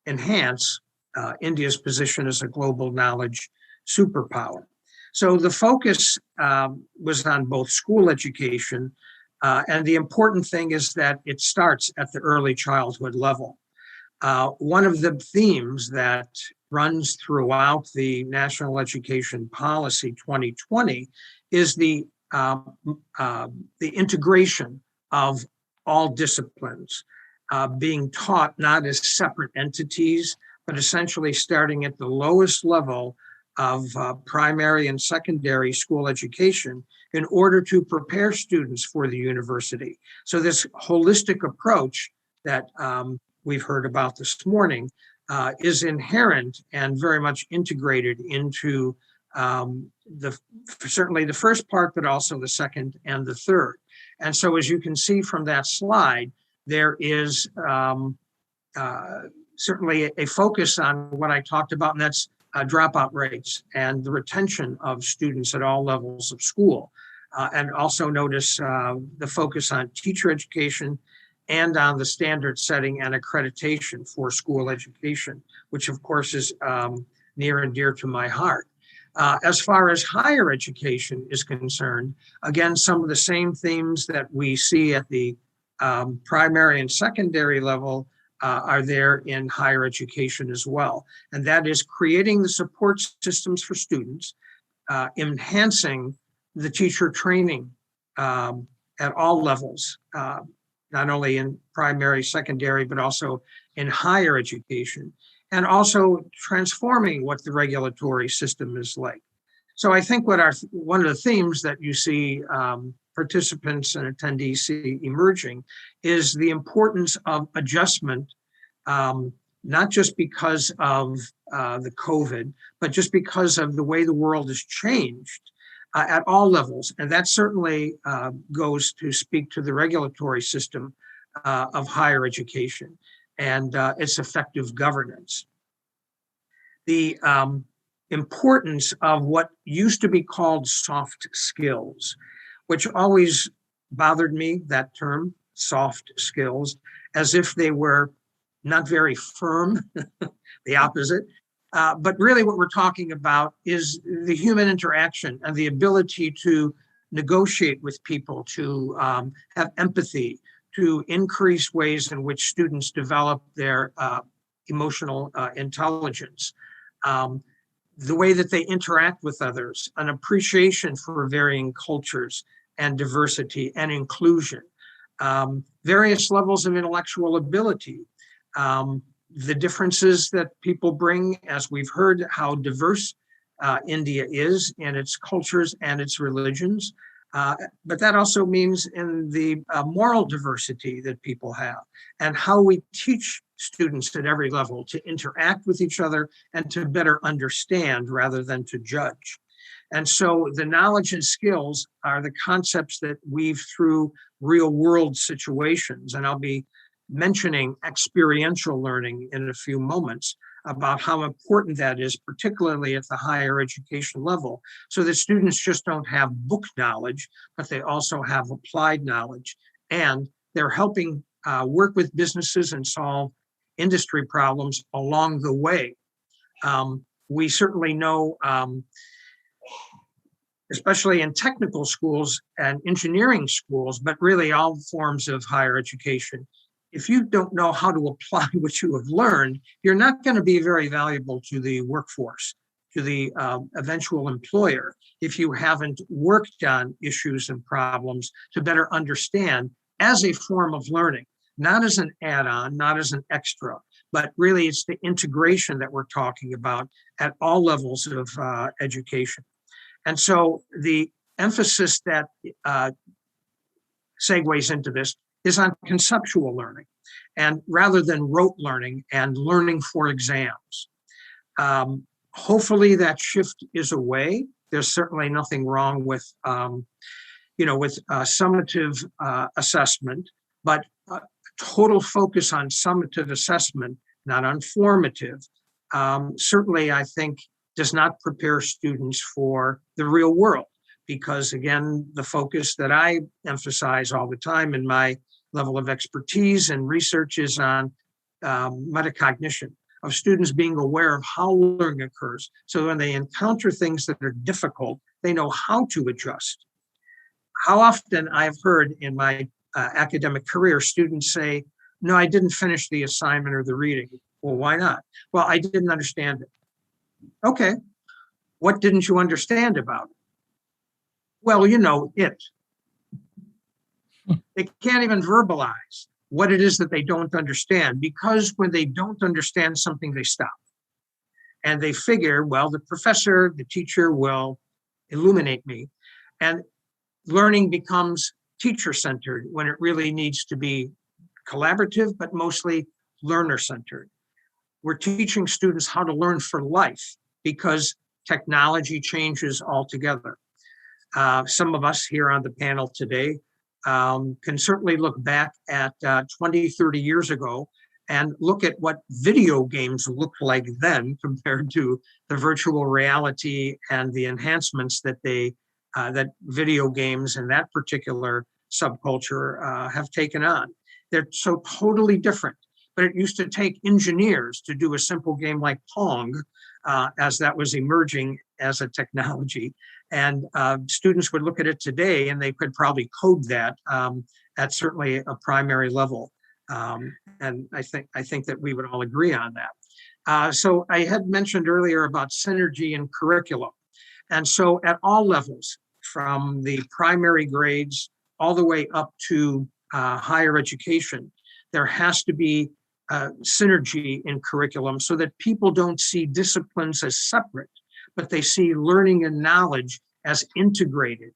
enhance India's position as a global knowledge superpower. So the focus was on both school education, and the important thing is that it starts at the early childhood level. One of the themes that runs throughout the National Education Policy 2020 is the integration of all disciplines being taught not as separate entities, but essentially starting at the lowest level of primary and secondary school education in order to prepare students for the university. So this holistic approach that we've heard about this morning is inherent and very much integrated into certainly the first part, but also the second and the third. And so as you can see from that slide, there is certainly a focus on what I talked about, and that's dropout rates and the retention of students at all levels of school. And also notice the focus on teacher education and on the standard setting and accreditation for school education, which of course is near and dear to my heart. As far as higher education is concerned, again, some of the same themes that we see at the primary and secondary level are there in higher education as well. And that is creating the support systems for students, enhancing the teacher training at all levels, not only in primary, secondary, but also in higher education, and also transforming what the regulatory system is like. So I think one of the themes that you see participants and attendees see emerging is the importance of adjustment, not just because of the COVID, but just because of the way the world has changed at all levels. And that certainly goes to speak to the regulatory system of higher education and its effective governance. The importance of what used to be called soft skills, which always bothered me, that term, soft skills, as if they were not very firm, the opposite. But really what we're talking about is the human interaction and the ability to negotiate with people, to have empathy, to increase ways in which students develop their emotional intelligence, the way that they interact with others, an appreciation for varying cultures and diversity and inclusion, various levels of intellectual ability, the differences that people bring, as we've heard how diverse India is in its cultures and its religions. But that also means in the moral diversity that people have and how we teach students at every level to interact with each other and to better understand rather than to judge. And so the knowledge and skills are the concepts that weave through real world situations. And I'll be mentioning experiential learning in a few moments about how important that is, particularly at the higher education level, so that students just don't have book knowledge, but they also have applied knowledge. And they're helping work with businesses and solve industry problems along the way. We certainly know, especially in technical schools and engineering schools, but really all forms of higher education, if you don't know how to apply what you have learned, you're not going to be very valuable to the workforce, to the eventual employer, if you haven't worked on issues and problems to better understand as a form of learning, not as an add-on, not as an extra, but really it's the integration that we're talking about at all levels of education. And so the emphasis that segues into this is on conceptual learning, and rather than rote learning and learning for exams. Hopefully that shift is away. There's certainly nothing wrong with, summative assessment, but total focus on summative assessment, not on formative, certainly I think does not prepare students for the real world. Because again, the focus that I emphasize all the time in my level of expertise and research is on metacognition, of students being aware of how learning occurs. So when they encounter things that are difficult, they know how to adjust. How often I've heard in my academic career, students say, no, I didn't finish the assignment or the reading. Well, why not? Well, I didn't understand it. Okay, what didn't you understand about it? Well, it. They can't even verbalize what it is that they don't understand, because when they don't understand something, they stop. And they figure, well, the professor, the teacher will illuminate me. And learning becomes teacher-centered when it really needs to be collaborative, but mostly learner-centered. We're teaching students how to learn for life because technology changes altogether. Some of us here on the panel today can certainly look back at 20, 30 years ago and look at what video games looked like then compared to the virtual reality and the enhancements that that video games and that particular subculture have taken on. They're so totally different. But it used to take engineers to do a simple game like Pong, as that was emerging as a technology. And students would look at it today and they could probably code that at certainly a primary level. And I think that we would all agree on that. So I had mentioned earlier about synergy in curriculum. And so at all levels, from the primary grades all the way up to higher education, there has to be synergy in curriculum so that people don't see disciplines as separate, but they see learning and knowledge as integrated,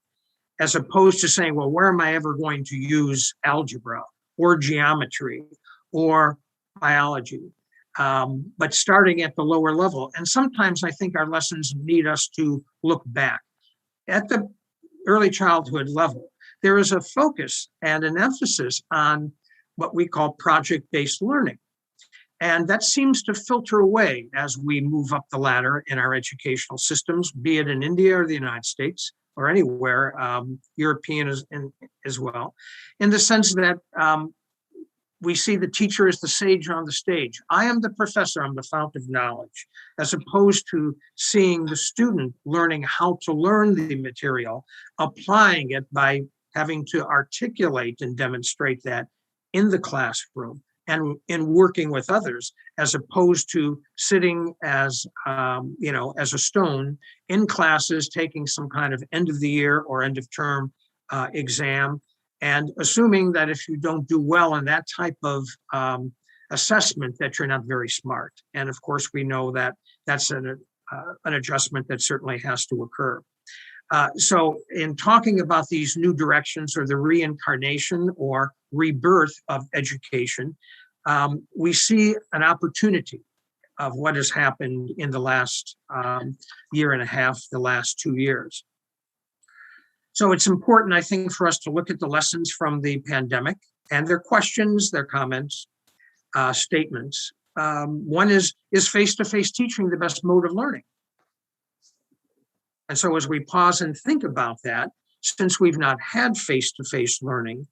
as opposed to saying, well, where am I ever going to use algebra or geometry or biology? But starting at the lower level. And sometimes I think our lessons need us to look back. At the early childhood level, there is a focus and an emphasis on what we call project-based learning. And that seems to filter away as we move up the ladder in our educational systems, be it in India or the United States or anywhere, European as well, in the sense that we see the teacher as the sage on the stage. I am the professor, I'm the fount of knowledge, as opposed to seeing the student learning how to learn the material, applying it by having to articulate and demonstrate that in the classroom and in working with others, as opposed to sitting as a stone in classes, taking some kind of end of the year or end of term exam, and assuming that if you don't do well in that type of assessment, that you're not very smart. And of course, we know that that's an adjustment that certainly has to occur. So in talking about these new directions or the reincarnation or rebirth of education, we see an opportunity of what has happened in the last year and a half, the last 2 years. So it's important, I think, for us to look at the lessons from the pandemic and their questions, their comments, statements. One is face-to-face teaching the best mode of learning? And so as we pause and think about that, since we've not had face-to-face learning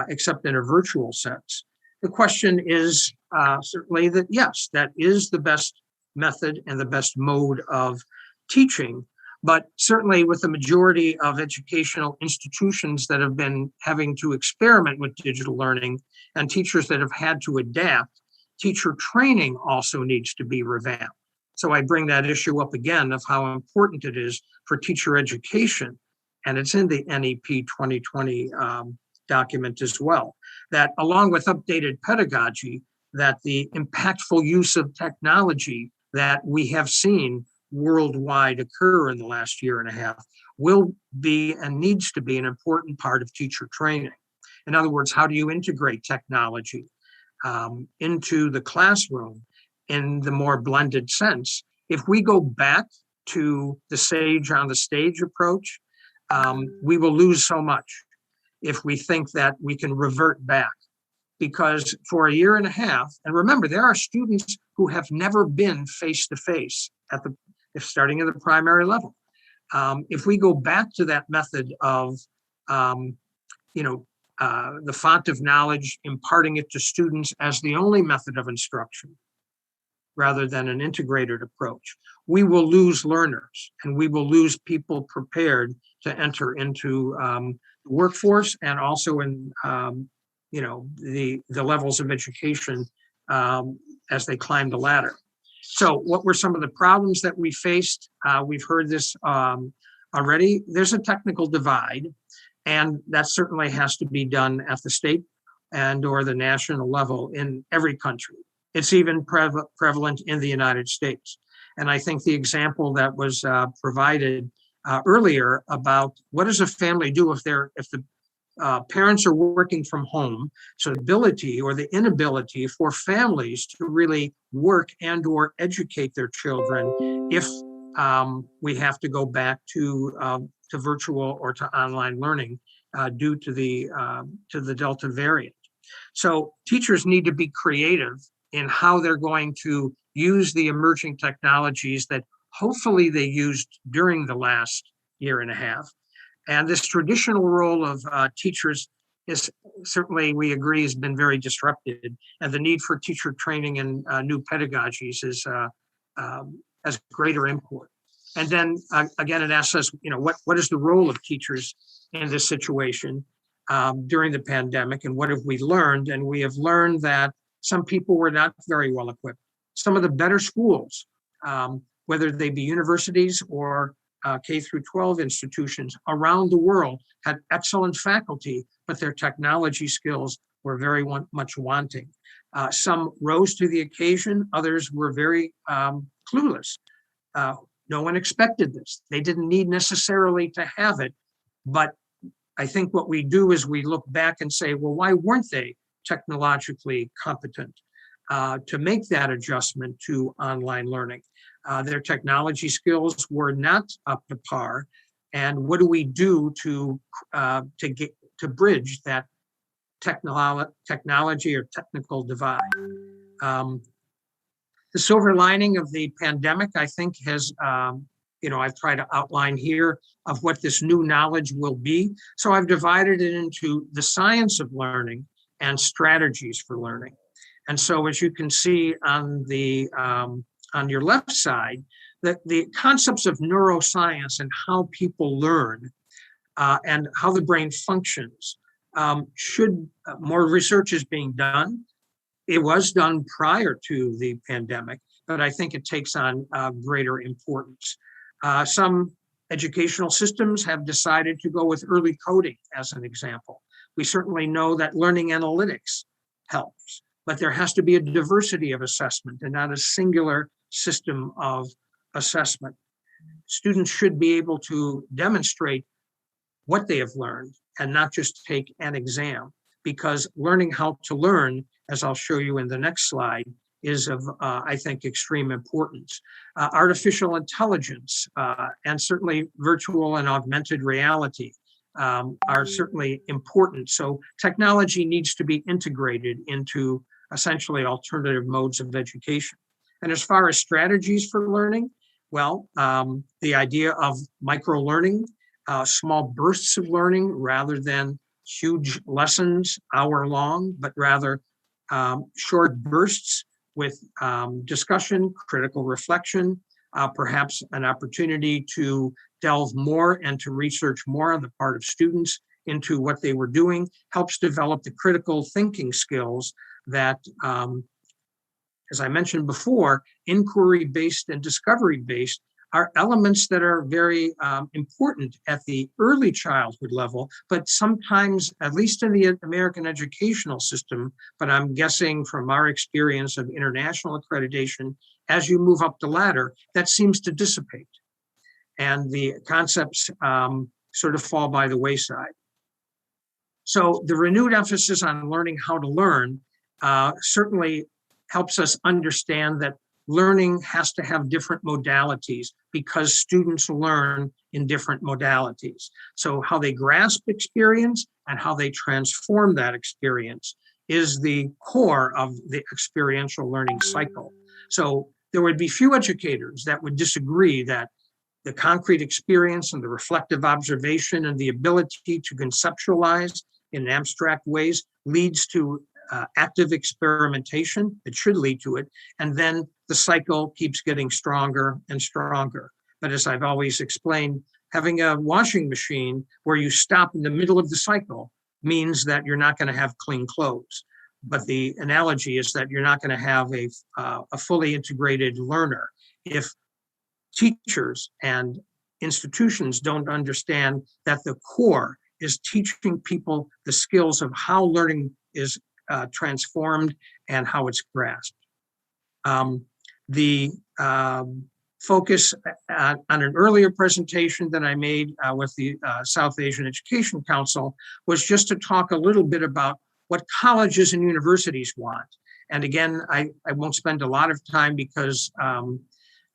except in a virtual sense, the question is certainly that, yes, that is the best method and the best mode of teaching. But certainly with the majority of educational institutions that have been having to experiment with digital learning and teachers that have had to adapt, teacher training also needs to be revamped. So I bring that issue up again of how important it is for teacher education, and it's in the NEP 2020 document as well, that along with updated pedagogy, that the impactful use of technology that we have seen worldwide occur in the last year and a half will be and needs to be an important part of teacher training. In other words, how do you integrate technology into the classroom in the more blended sense? If we go back to the sage on the stage approach, we will lose so much if we think that we can revert back. Because for a year and a half, and remember, there are students who have never been face-to-face starting at the primary level. If we go back to that method of, the font of knowledge, imparting it to students as the only method of instruction, rather than an integrated approach, we will lose learners and we will lose people prepared to enter into the workforce and also in the levels of education as they climb the ladder. So what were some of the problems that we faced? We've heard this already. There's a technical divide, and that certainly has to be done at the state and or the national level in every country. It's even prevalent in the United States. And I think the example that was provided earlier about what does a family do if the parents are working from home, so the ability or the inability for families to really work and or educate their children if we have to go back to virtual or to online learning due to the Delta variant. So teachers need to be creative in how they're going to use the emerging technologies that hopefully they used during the last year and a half. And this traditional role of teachers is certainly, we agree, has been very disrupted, and the need for teacher training and new pedagogies is has greater import. And then again, it asks us, what is the role of teachers in this situation during the pandemic, and what have we learned? And we have learned that some people were not very well equipped. Some of the better schools, whether they be universities or K through 12 institutions around the world, had excellent faculty, but their technology skills were very much wanting. Some rose to the occasion, others were very clueless. No one expected this. They didn't need necessarily to have it, but I think what we do is we look back and say, well, why weren't they technologically competent to make that adjustment to online learning? Their technology skills were not up to par. And what do we do to bridge that technology or technical divide? The silver lining of the pandemic, I think, has, I've tried to outline here of what this new knowledge will be. So I've divided it into the science of learning and strategies for learning. And so as you can see on your left side, that the concepts of neuroscience and how people learn and how the brain functions more research is being done. It was done prior to the pandemic, but I think it takes on greater importance. Some educational systems have decided to go with early coding as an example. We certainly know that learning analytics helps, but there has to be a diversity of assessment and not a singular system of assessment. Students should be able to demonstrate what they have learned and not just take an exam, because learning how to learn, as I'll show you in the next slide, is of, I think, extreme importance. Artificial intelligence and certainly virtual and augmented reality are certainly important. So technology needs to be integrated into essentially alternative modes of education. And as far as strategies for learning, well, the idea of micro-learning, small bursts of learning rather than huge lessons, hour long, but rather short bursts with discussion, critical reflection, perhaps an opportunity to delve more and to research more on the part of students into what they were doing, helps develop the critical thinking skills that, as I mentioned before, inquiry-based and discovery-based are elements that are very important at the early childhood level, but sometimes, at least in the American educational system, but I'm guessing from our experience of international accreditation, as you move up the ladder, that seems to dissipate. And the concepts sort of fall by the wayside. So the renewed emphasis on learning how to learn certainly helps us understand that learning has to have different modalities because students learn in different modalities. So how they grasp experience and how they transform that experience is the core of the experiential learning cycle. So there would be few educators that would disagree that the concrete experience and the reflective observation and the ability to conceptualize in abstract ways leads to active experimentation. It should lead to it. And then the cycle keeps getting stronger and stronger. But as I've always explained, having a washing machine where you stop in the middle of the cycle means that you're not going to have clean clothes. But the analogy is that you're not going to have a fully integrated learner if teachers and institutions don't understand that the core is teaching people the skills of how learning is transformed and how it's grasped. The focus on an earlier presentation that I made with the South Asian Education Council was just to talk a little bit about what colleges and universities want. And again, I won't spend a lot of time because Dr.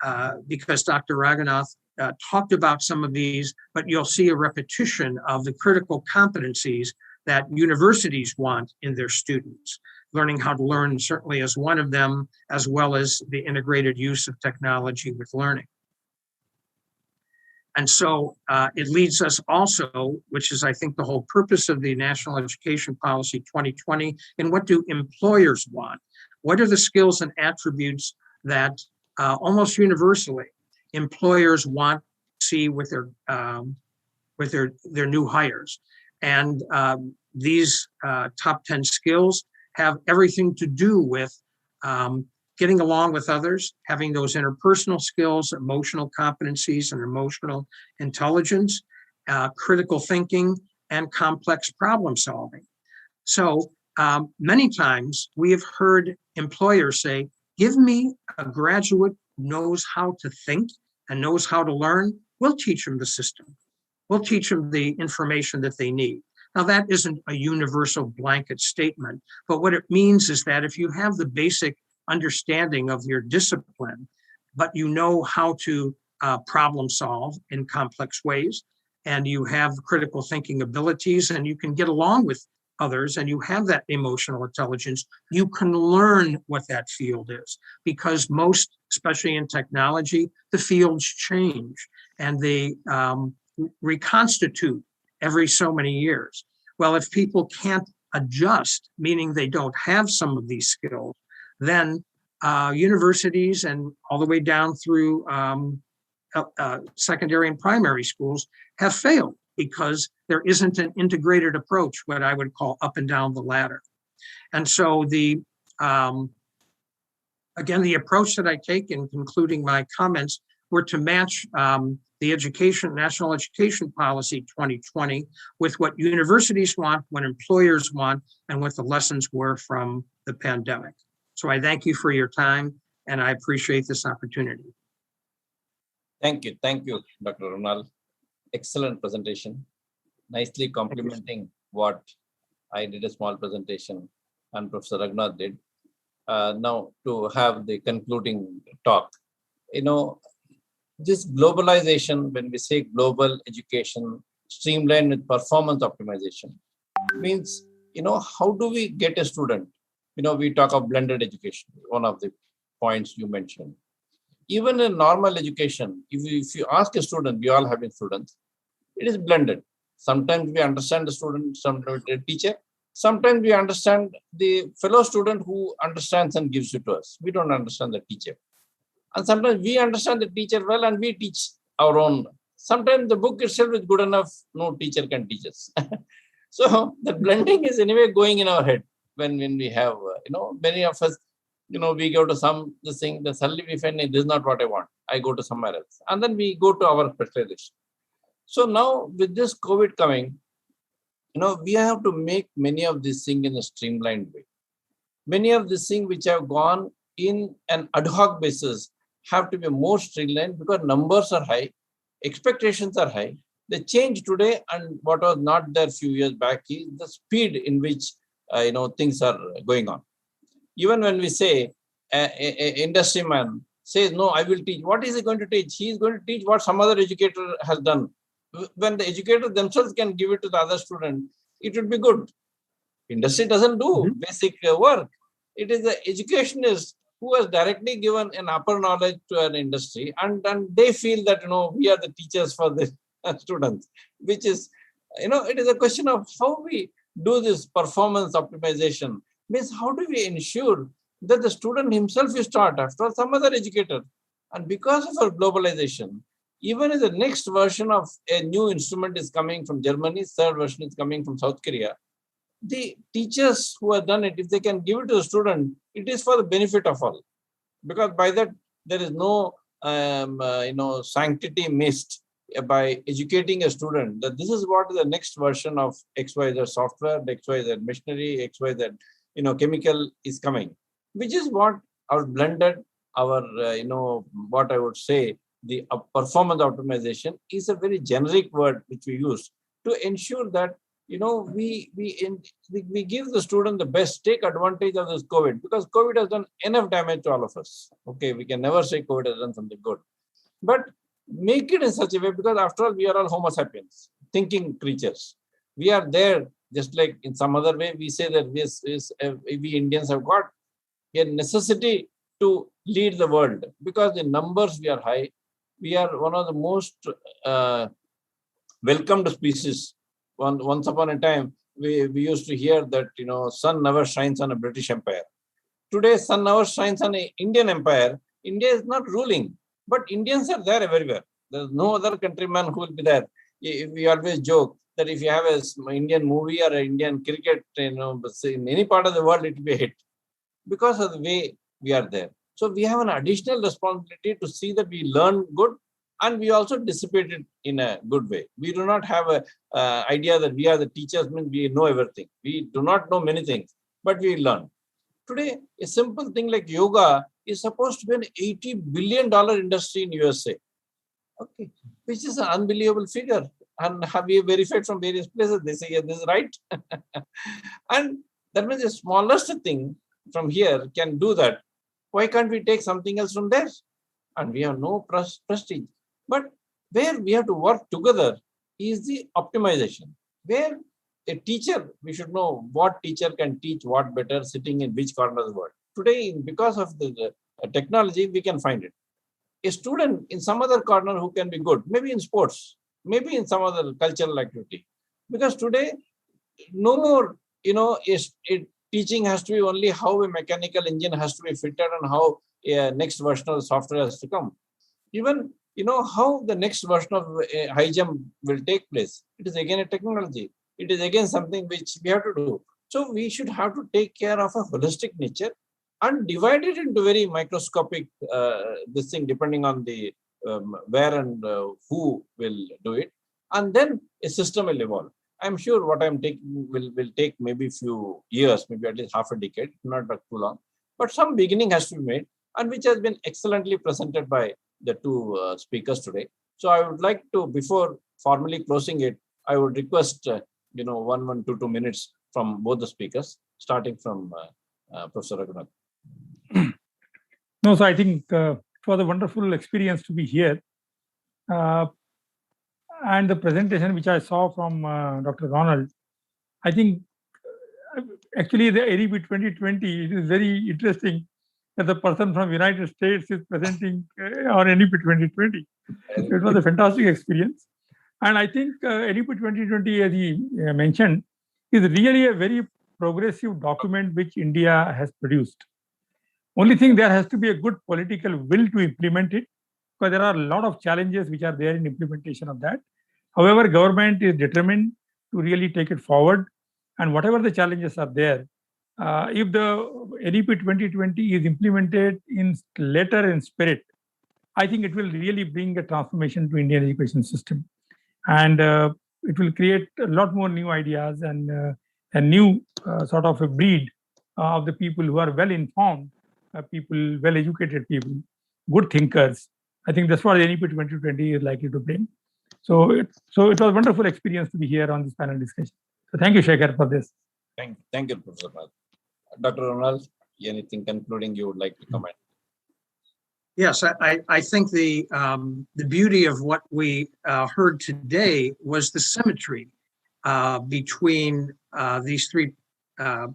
Raghunath talked about some of these, but you'll see a repetition of the critical competencies that universities want in their students. Learning how to learn certainly is one of them, as well as the integrated use of technology with learning. And so it leads us also, which is I think the whole purpose of the National Education Policy 2020, in what do employers want? What are the skills and attributes that almost universally employers want to see with their new hires? And these top 10 skills have everything to do with getting along with others, having those interpersonal skills, emotional competencies and emotional intelligence, critical thinking, and complex problem solving. So many times we have heard employers say, give me a graduate who knows how to think and knows how to learn. We'll teach them the system. We'll teach them the information that they need. Now, that isn't a universal blanket statement, but what it means is that if you have the basic understanding of your discipline, but you know how to problem solve in complex ways, and you have critical thinking abilities, and you can get along with others, and you have that emotional intelligence, you can learn what that field is. Because most, especially in technology, the fields change and they reconstitute every so many years. Well, if people can't adjust, meaning they don't have some of these skills, then universities and all the way down through secondary and primary schools have failed because there isn't an integrated approach, what I would call up and down the ladder. And so the again, the approach that I take in concluding my comments were to match the National Education Policy 2020 with what universities want, what employers want, and what the lessons were from the pandemic. So I thank you for your time, and I appreciate this opportunity. Thank you, Dr. Ronald. Excellent presentation. Nicely complementing what I did a small presentation and Professor Raghunath did. Now to have the concluding talk. This globalization, when we say global education, streamlined with performance optimization, means, how do we get a student? We talk of blended education, one of the points you mentioned. Even in normal education, if you ask a student, we all having students, it is blended. Sometimes we understand the student, sometimes the teacher, sometimes we understand the fellow student who understands and gives it to us. We don't understand the teacher. And sometimes we understand the teacher well and we teach our own. Sometimes the book itself is good enough, no teacher can teach us. So the blending is anyway going in our head when we have, many of us, we go to this thing, then suddenly we find this is not what I want. I go to somewhere else. And then we go to our specialization. So now with this COVID coming, we have to make many of these things in a streamlined way. Many of these things which have gone in an ad hoc basis have to be more streamlined because numbers are high, expectations are high. They change today, and what was not there a few years back is the speed in which things are going on. Even when we say an industry man says, no, I will teach. What is he going to teach? He is going to teach what some other educator has done. When the educators themselves can give it to the other student, it would be good. Industry doesn't do basic work. It is the educationist who has directly given an upper knowledge to an industry, and they feel that we are the teachers for the students, which is it is a question of how we do this performance optimization. Means how do we ensure that the student himself is taught after some other educator, and because of our globalization, even if the next version of a new instrument is coming from Germany, third version is coming from South Korea, the teachers who have done it, if they can give it to the student, it is for the benefit of all. Because by that, there is no sanctity missed by educating a student that this is what the next version of XYZ software, the XYZ machinery, XYZ chemical is coming, which is what our blended, our what I would say, the performance optimization is a very generic word which we use to ensure that we give the student the best, take advantage of this COVID, because COVID has done enough damage to all of us. Okay, we can never say COVID has done something good, but make it in such a way, because after all, we are all Homo sapiens, thinking creatures. We are there, just like in some other way, we say that we Indians have got a necessity to lead the world, because in numbers we are high. We are one of the most welcomed species. Once upon a time, we used to hear that sun never shines on a British Empire. Today, sun never shines on an Indian Empire. India is not ruling, but Indians are there everywhere. There is no other countryman who will be there. We always joke that if you have an Indian movie or an Indian cricket, in any part of the world, it will be a hit because of the way we are there. So we have an additional responsibility to see that we learn good and we also dissipate it in a good way. We do not have a idea that we are the teachers, means we know everything. We do not know many things, but we learn. Today, a simple thing like yoga is supposed to be an $80 billion industry in USA, okay, which is an unbelievable figure. And have we verified from various places? They say, yeah, this is right. And that means the smallest thing from here can do that. Why can't we take something else from there? And we have no prestige. But where we have to work together is the optimization, where a teacher, we should know what teacher can teach what better sitting in which corner of the world. Today, because of the technology, we can find it. A student in some other corner who can be good, maybe in sports, maybe in some other cultural activity. Because today, no more, teaching has to be only how a mechanical engine has to be fitted and how a next version of the software has to come. Even, how the next version of high jump will take place. It is again a technology. It is again something which we have to do. So we should have to take care of a holistic nature and divide it into very microscopic, this thing, depending on the where and who will do it. And then a system will evolve. I'm sure what I'm taking will take maybe a few years, maybe at least half a decade, not too long. But some beginning has to be made, and which has been excellently presented by the two speakers today. So I would like to, before formally closing it, I would request, 1 to 2 minutes from both the speakers, starting from Professor Raghunath. No, so I think it was a wonderful experience to be here. And the presentation which I saw from Dr. Ronald, I think actually the ADP 2020, it is very interesting that the person from United States is presenting on ADP 2020. It was a fantastic experience. And I think ADP 2020, as he mentioned, is really a very progressive document which India has produced. Only thing, there has to be a good political will to implement it, because there are a lot of challenges which are there in implementation of that. However, government is determined to really take it forward, and whatever the challenges are there, if the NEP 2020 is implemented in letter and spirit, I think it will really bring a transformation to Indian education system, and it will create a lot more new ideas and a new sort of a breed of the people who are well informed, people, well educated people, good thinkers. I think that's what NEP 2020 is likely to bring. So it was a wonderful experience to be here on this panel discussion. So thank you, Shekhar, for this. Thank you, Professor Raghunath. Dr. Ronald, anything concluding you would like to comment? Yes, I think the beauty of what we heard today was the symmetry between these three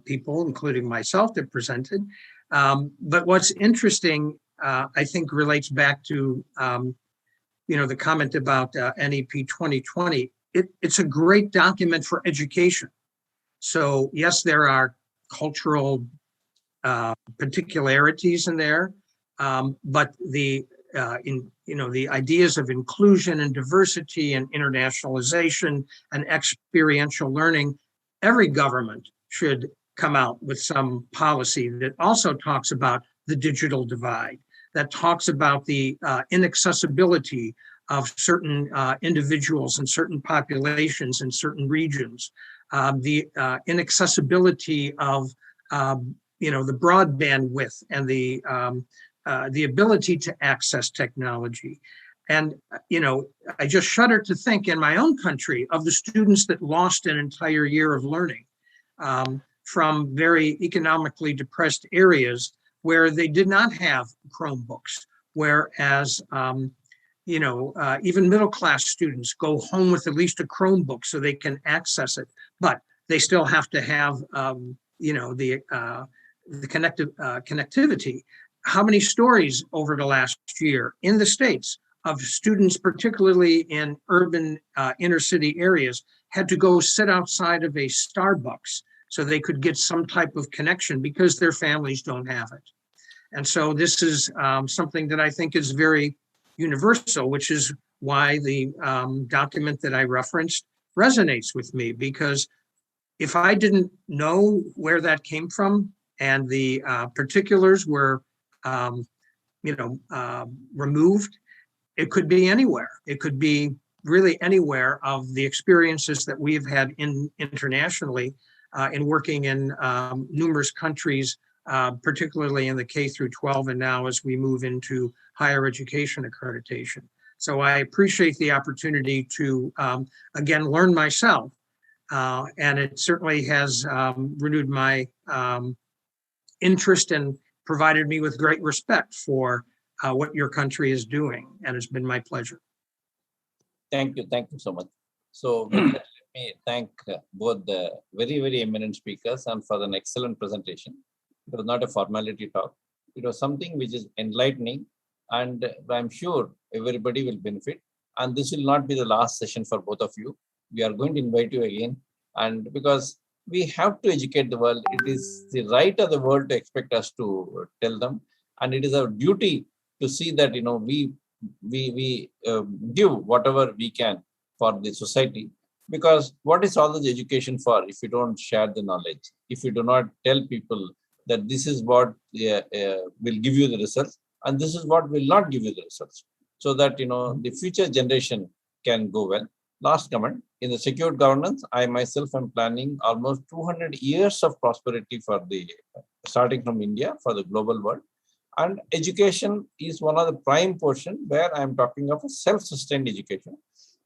people, including myself, that presented. But what's interesting, I think, relates back to the comment about NEP 2020. It's a great document for education. So yes, there are cultural particularities in there, but the ideas of inclusion and diversity and internationalization and experiential learning, every government should come out with some policy that also talks about the digital divide, that talks about the inaccessibility of certain individuals and certain populations in certain regions, the inaccessibility of the broadband width and the ability to access technology. And I just shudder to think in my own country of the students that lost an entire year of learning from very economically depressed areas where they did not have Chromebooks, whereas even middle-class students go home with at least a Chromebook so they can access it, but they still have to have the connectivity. How many stories over the last year in the States of students, particularly in urban inner city areas, had to go sit outside of a Starbucks so they could get some type of connection because their families don't have it. And so this is something that I think is very universal, which is why the document that I referenced resonates with me, because if I didn't know where that came from and the particulars were removed, it could be anywhere. It could be really anywhere of the experiences that we've had internationally in working in numerous countries, particularly in the K through 12, and now as we move into higher education accreditation. So I appreciate the opportunity to, again, learn myself. And it certainly has renewed my interest and provided me with great respect for what your country is doing. And it's been my pleasure. Thank you so much. So let me thank both the very, very eminent speakers and for an excellent presentation. It was not a formality talk. It was something which is enlightening, and I'm sure everybody will benefit. And this will not be the last session for both of you. We are going to invite you again, and because we have to educate the world, it is the right of the world to expect us to tell them, and it is our duty to see that we give whatever we can for the society. Because what is all this education for if you don't share the knowledge, if you do not tell people that this is what will give you the results and this is what will not give you the results, so that the future generation can go well. Last comment, in the secured governance, I myself am planning almost 200 years of prosperity for starting from India for the global world. And education is one of the prime portion where I'm talking of a self-sustained education,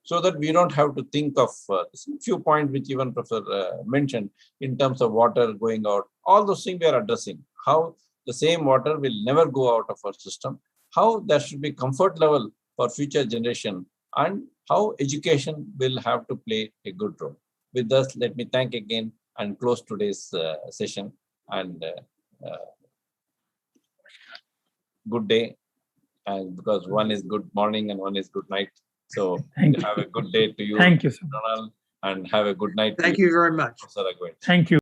so that we don't have to think of a few points which even Professor mentioned in terms of water going out. All those things we are addressing. How the same water will never go out of our system. How there should be comfort level for future generation, and how education will have to play a good role. With this, let me thank again and close today's session. And good day, and because one is good morning and one is good night. So have a good day to you. Thank you, sir. Ronald, and have a good night. Thank you very much. Thank you.